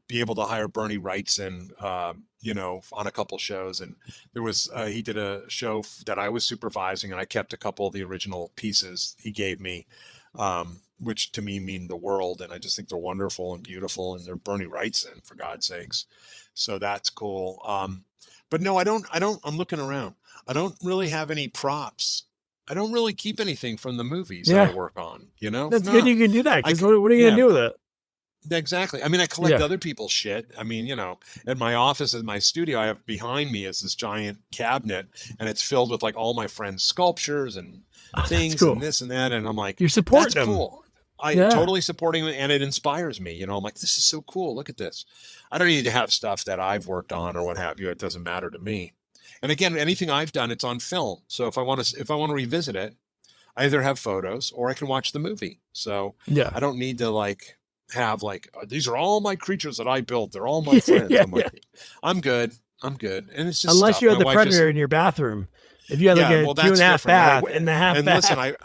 be able to hire Bernie Wrightson, on a couple shows. And there was, he did a show that I was supervising, and I kept a couple of the original pieces he gave me, which to me mean the world. And I just think they're wonderful and beautiful, and they're Bernie Wrightson, for God's sakes. So that's cool. But no, I'm looking around. I don't really have any props. I don't really keep anything from the movies that I work on, That's good you can do that, because what are you going to do with it? Exactly. I mean, I collect other people's shit. I mean, at my office, in my studio, I have behind me is this giant cabinet, and it's filled with like all my friends' sculptures and things and this and that. And I'm like, you're supporting them. Cool. I'm totally supporting them, and it inspires me. I'm like, this is so cool. Look at this. I don't need to have stuff that I've worked on or what have you. It doesn't matter to me. And again, anything I've done, it's on film. So if I want to revisit it, I either have photos or I can watch the movie. So I don't need to have these are all my creatures that I built. They're all my friends. I'm good. And it's just unless you have the Predator in your bathroom. If you had a 2.5 bath and the half and bath. Listen,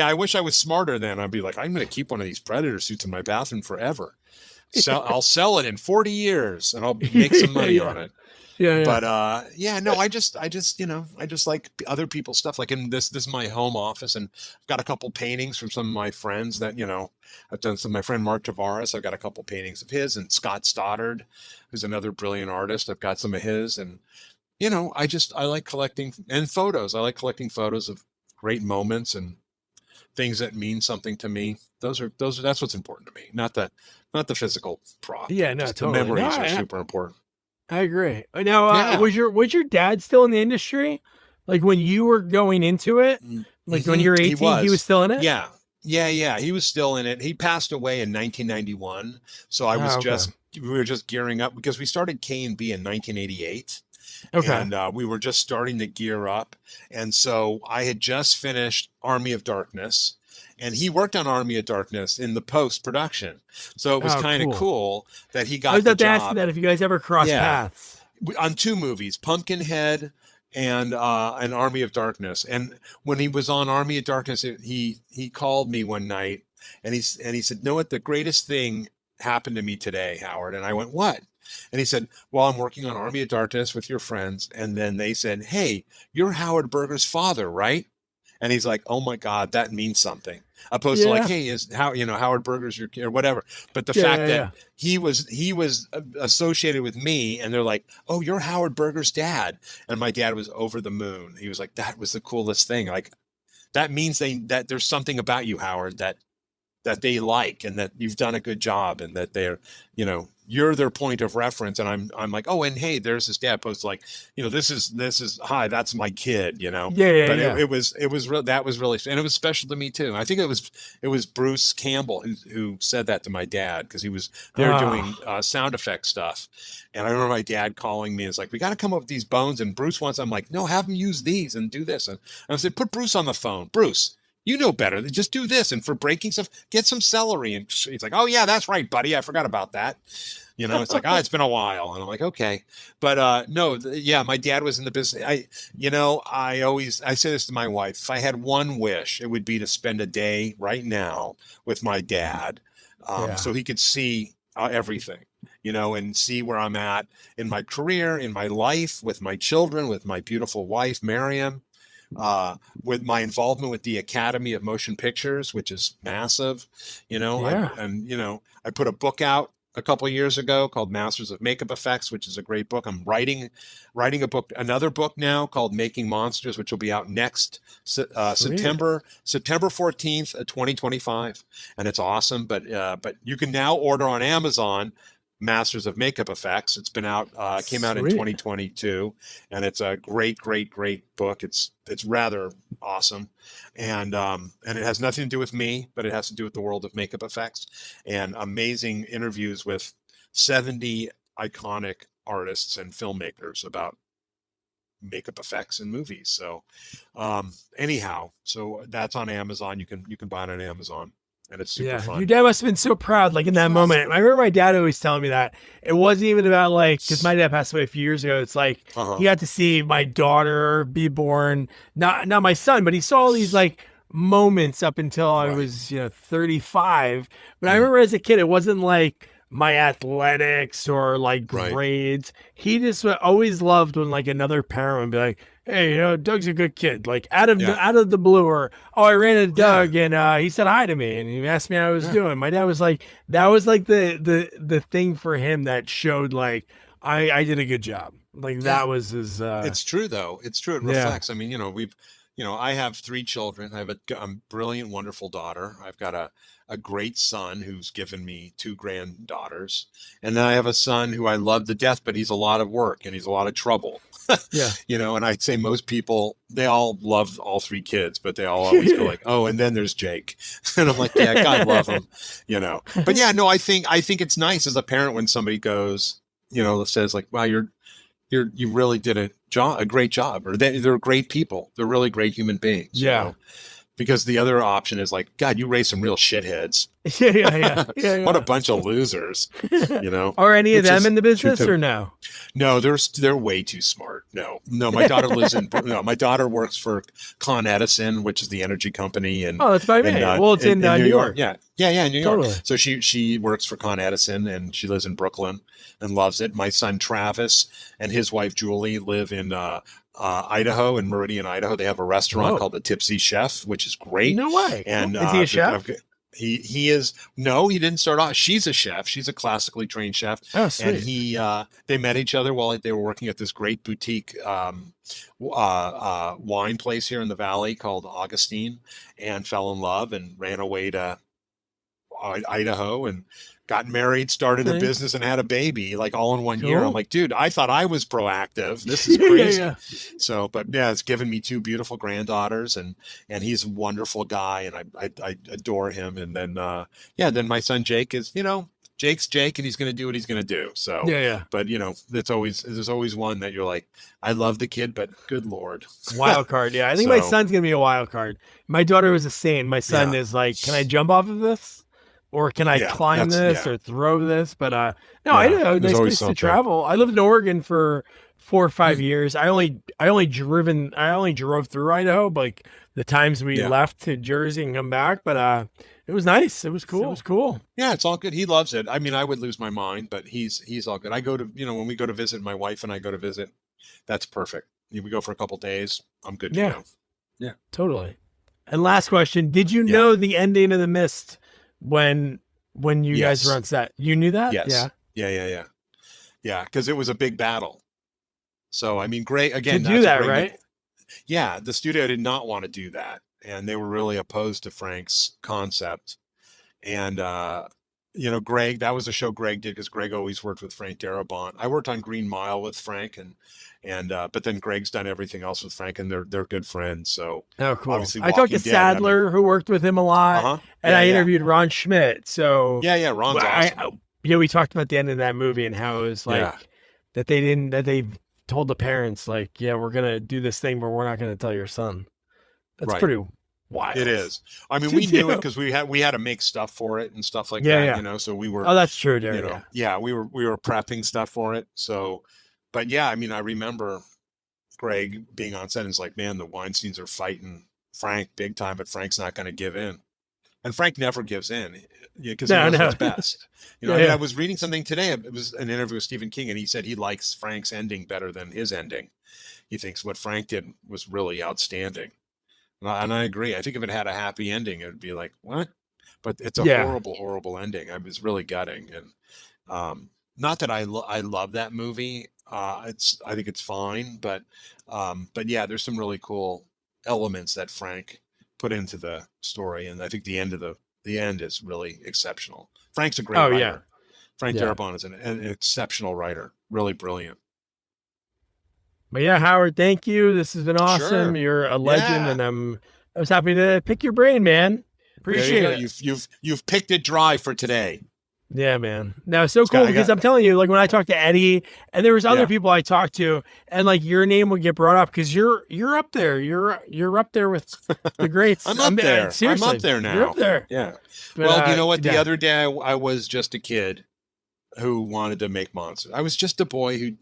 I wish I was smarter then. I'd be like, I'm going to keep one of these Predator suits in my bathroom forever. I'll sell it in 40 years and I'll make some money on it. But I just like other people's stuff. Like in this is my home office, and I've got a couple paintings from some of my friends that, I've done some, my friend Mark Tavares, I've got a couple paintings of his, and Scott Stoddard, who's another brilliant artist. I've got some of his, and, I like collecting and photos. I like collecting photos of great moments and things that mean something to me. That's what's important to me. Not the physical prop. Yeah, no, totally. The memories are super important. I agree. Now, was your dad still in the industry? Like when you were going into it, like when you were 18, he was still in it? Yeah. He was still in it. He passed away in 1991. So I was we were just gearing up because we started KNB in 1988. Okay. And we were just starting to gear up. And so I had just finished Army of Darkness. And he worked on Army of Darkness in the post-production. So it was kind of cool that he got the job. I was about to ask you that if you guys ever crossed paths. On two movies, Pumpkinhead and Army of Darkness. And when he was on Army of Darkness, he called me one night and he said, "Know what? The greatest thing happened to me today, Howard." And I went, "What?" And he said, "Well, I'm working on Army of Darkness with your friends." And then they said, "Hey, you're Howard Berger's father, right?" And he's like, "Oh my God, that means something." Opposed to like, "Hey, Howard Berger's your kid," or whatever. But the fact that he was associated with me, and they're like, "Oh, you're Howard Berger's dad," and my dad was over the moon. He was like, "That was the coolest thing. Like, that means that there's something about you, Howard, that they like, and that you've done a good job, and that they're, you're their point of reference." And I'm like, "Oh, and hey, there's his dad." Opposed to like, this is hi, that's my kid, But it was that was really, and it was special to me too. I think it was Bruce Campbell who said that to my dad, because he was there doing sound effect stuff. And I remember my dad calling me. It's like, "We got to come up with these bones." And Bruce wants. I'm like, "No, have him use these and do this." And I said, "Put Bruce on the phone, Bruce. You know better. Just do this. And for breaking stuff, get some celery." And he's like, "Oh yeah, that's right, buddy. I forgot about that." It's like, it's been a while. And I'm like, okay. But my dad was in the business. I say this to my wife. If I had one wish, it would be to spend a day right now with my dad, so he could see everything, and see where I'm at in my career, in my life, with my children, with my beautiful wife, Miriam. With my involvement with the Academy of Motion Pictures, which is massive, I put a book out a couple of years ago called Masters of Makeup Effects, which is a great book. I'm writing another book now called Making Monsters, which will be out next September 14th, 2025. And it's awesome. But you can now order on Amazon Masters of Makeup Effects. It's been out, came out in Sweet. 2022, and it's a great book. It's rather awesome, and it has nothing to do with me, but it has to do with the world of makeup effects, and amazing interviews with 70 iconic artists and filmmakers about makeup effects in movies. So anyhow, so that's on Amazon. You can buy it on Amazon, and it's super fun. Your dad must have been so proud, like in that moment. I remember my dad always telling me that it wasn't even about like, because my dad passed away a few years ago. It's like he got to see my daughter be born, not my son, but he saw all these like moments up until I was 35. But I remember as a kid, it wasn't like my athletics or like grades. He just always loved when like another parent would be like, hey, Doug's a good kid. Like out of the blue, or I ran into Doug and he said hi to me and he asked me how I was doing. My dad was like, that was like the thing for him that showed like I did a good job. Like that was his. It's true though. It's true. It reflects. I mean, I have 3 children. I have a brilliant, wonderful daughter. I've got a great son who's given me 2 granddaughters. And then I have a son who I love to death, but he's a lot of work and he's a lot of trouble. And I'd say most people, they all love all 3 kids, but they all always go like, oh, and then there's Jake. And I'm like, yeah, God love him, But yeah, no, I think it's nice as a parent when somebody goes, says like, wow, you really did a great job, or they're great people. They're really great human beings. Yeah. Because the other option is like, God, you raised some real shitheads. Yeah. What a bunch of losers, Are any of them in the business or no? No, they're way too smart. No, my daughter my daughter works for Con Edison, which is the energy company. And that's by me. It's in New York. Yeah, in New Totally. York. So she works for Con Edison and she lives in Brooklyn and loves it. My son Travis and his wife Julie live in Idaho, in Meridian, Idaho. They have a restaurant called the Tipsy Chef, which is great. No way. And is he a chef? He is. No, he didn't start off. She's a chef. She's a classically trained chef. Oh, sweet. And they met each other while they were working at this great boutique wine place here in the Valley called Augustine, and fell in love and ran away to Idaho and got married, started a business, and had a baby like all in one year. I'm like, dude, I thought I was proactive. This is crazy. So, but yeah, it's given me 2 beautiful granddaughters, and he's a wonderful guy, and I adore him. And then then my son Jake is, Jake's Jake, and he's going to do what he's going to do. So But there's always one that you're like, I love the kid, but good Lord, wild card. Yeah, I think my son's going to be a wild card. My daughter was a saint. My son is like, can I jump off of this? Or can I climb this or throw this? But I know nice place to travel. I lived in Oregon for 4 or 5 years. I only drove through Idaho, but like the times we left to Jersey and come back. But it was nice. It was cool. Yeah, it's all good. He loves it. I mean, I would lose my mind, but he's all good. I go to when we go to visit, my wife and I go to visit. That's perfect. We go for a couple days. I'm good to go. Yeah, totally. And last question: did you know the ending of The Mist? When you guys were on set, you knew that? Yes. Yeah. Because it was a big battle. So, I mean, Greg, again, to do that, right? Yeah. The studio did not want to do that. And they were really opposed to Frank's concept. And, Greg, that was a show Greg did because Greg always worked with Frank Darabont. I worked on Green Mile with Frank but then Greg's done everything else with Frank, and they're good friends. So cool. I talked to Sadler, who worked with him a lot, and I interviewed Ron Schmidt. So Ron's awesome. We talked about the end of that movie and how it was like that they told the parents like, we're gonna do this thing, but we're not gonna tell your son. That's pretty wild. It is. I mean, we knew it because we had to make stuff for it and stuff like that. So we were. Oh, that's true, Derek. We were prepping stuff for it. So. But yeah, I mean, I remember Greg being on set and it's like, man, the Weinsteins are fighting Frank big time, but Frank's not going to give in. And Frank never gives in because he knows what's best. I was reading something today. It was an interview with Stephen King, and he said he likes Frank's ending better than his ending. He thinks what Frank did was really outstanding. And I agree. I think if it had a happy ending, it would be like, what? But it's a horrible, horrible ending. I was really gutting. And not that I love that movie. I think it's fine, but there's some really cool elements that Frank put into the story, and I think the end is really exceptional. Frank's a great writer. Frank Yeah. Darabont is an exceptional writer, really brilliant. But yeah, Howard, thank you. This has been awesome. Sure. You're a legend, Yeah. and I was happy to pick your brain, man. There you Appreciate go. it. You've picked it dry for today. Yeah, man. That was so cool I because got- I'm telling you, like when I talked to Eddie and there was other Yeah. people I talked to, and like your name would get brought up because you're up there. You're up there with the greats. I'm up there. Seriously, I'm up there now. You're up there. Yeah. But, Well, you know what? The yeah. other day I was just a kid who wanted to make monsters. I was just a boy who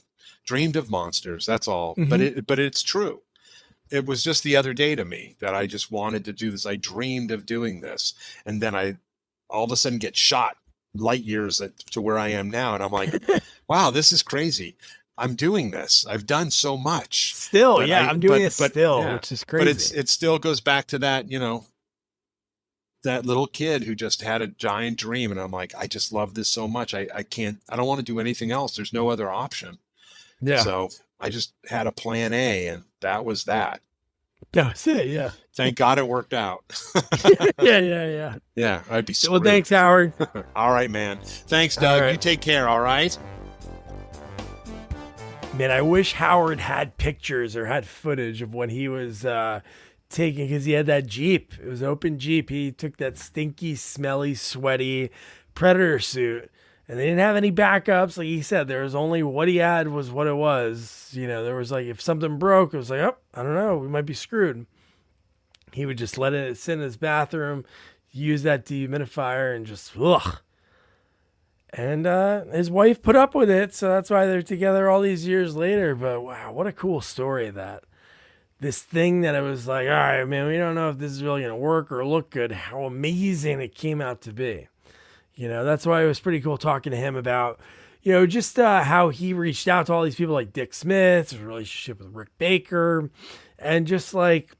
dreamed of monsters. That's all. Mhm. But it's true. It was just the other day to me that I just wanted to do this. I dreamed of doing this, and then I all of a sudden get shot light years to where I am now, and I'm like, wow, this is crazy. I'm doing this. I've done so much. Still, But yeah, I'm doing this still, yeah. which is crazy. But it still goes back to that, that little kid who just had a giant dream, and I'm like, I just love this so much. I don't want to do anything else. There's no other option. Yeah. So I just had a plan A, and that was that. That's it. Yeah. Thank God it worked out. Yeah. Yeah, I'd be screwed. Well, thanks, Howard. All right, man. Thanks, Doug. All right. You take care, all right? Man, I wish Howard had pictures or had footage of when he was taking, because he had that Jeep. It was open Jeep. He took that stinky, smelly, sweaty Predator suit, and they didn't have any backups. Like he said, there was only what he had was what it was. There was like, if something broke, it was like, oh, I don't know, we might be screwed. He would just let it sit in his bathroom, use that dehumidifier, and just, ugh. And his wife put up with it, so that's why they're together all these years later. But wow, what a cool story that this thing that it was like, all right, man, we don't know if this is really going to work or look good, how amazing it came out to be. That's why it was pretty cool talking to him about, just how he reached out to all these people like Dick Smith, his relationship with Rick Baker, and just like,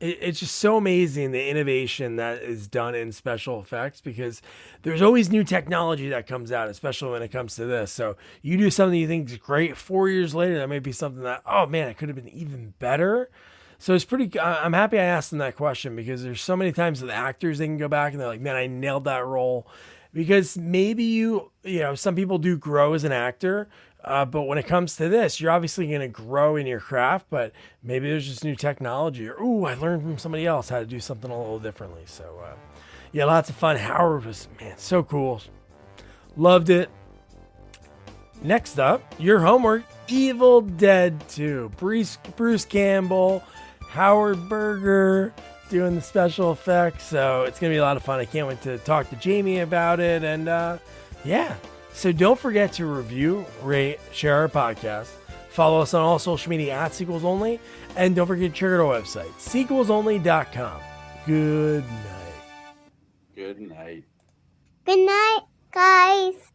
it's just so amazing the innovation that is done in special effects, because there's always new technology that comes out, especially when it comes to this. So you do something you think is great, 4 years later, that might be something that, oh man, it could have been even better. So it's I'm happy I asked him that question, because there's so many times with actors, they can go back and they're like, man, I nailed that role. Because maybe some people do grow as an actor, but when it comes to this, you're obviously going to grow in your craft, but maybe there's just new technology, or, ooh, I learned from somebody else how to do something a little differently. So, yeah, lots of fun. Howard was, man, so cool. Loved it. Next up, your homework, Evil Dead 2. Bruce Campbell, Howard Berger doing the special effects. So it's going to be a lot of fun. I can't wait to talk to Jamie about it. And yeah. So don't forget to review, rate, share our podcast. Follow us on all social media at Sequels Only. And don't forget to check out our website, sequelsonly.com. Good night. Good night. Good night, guys.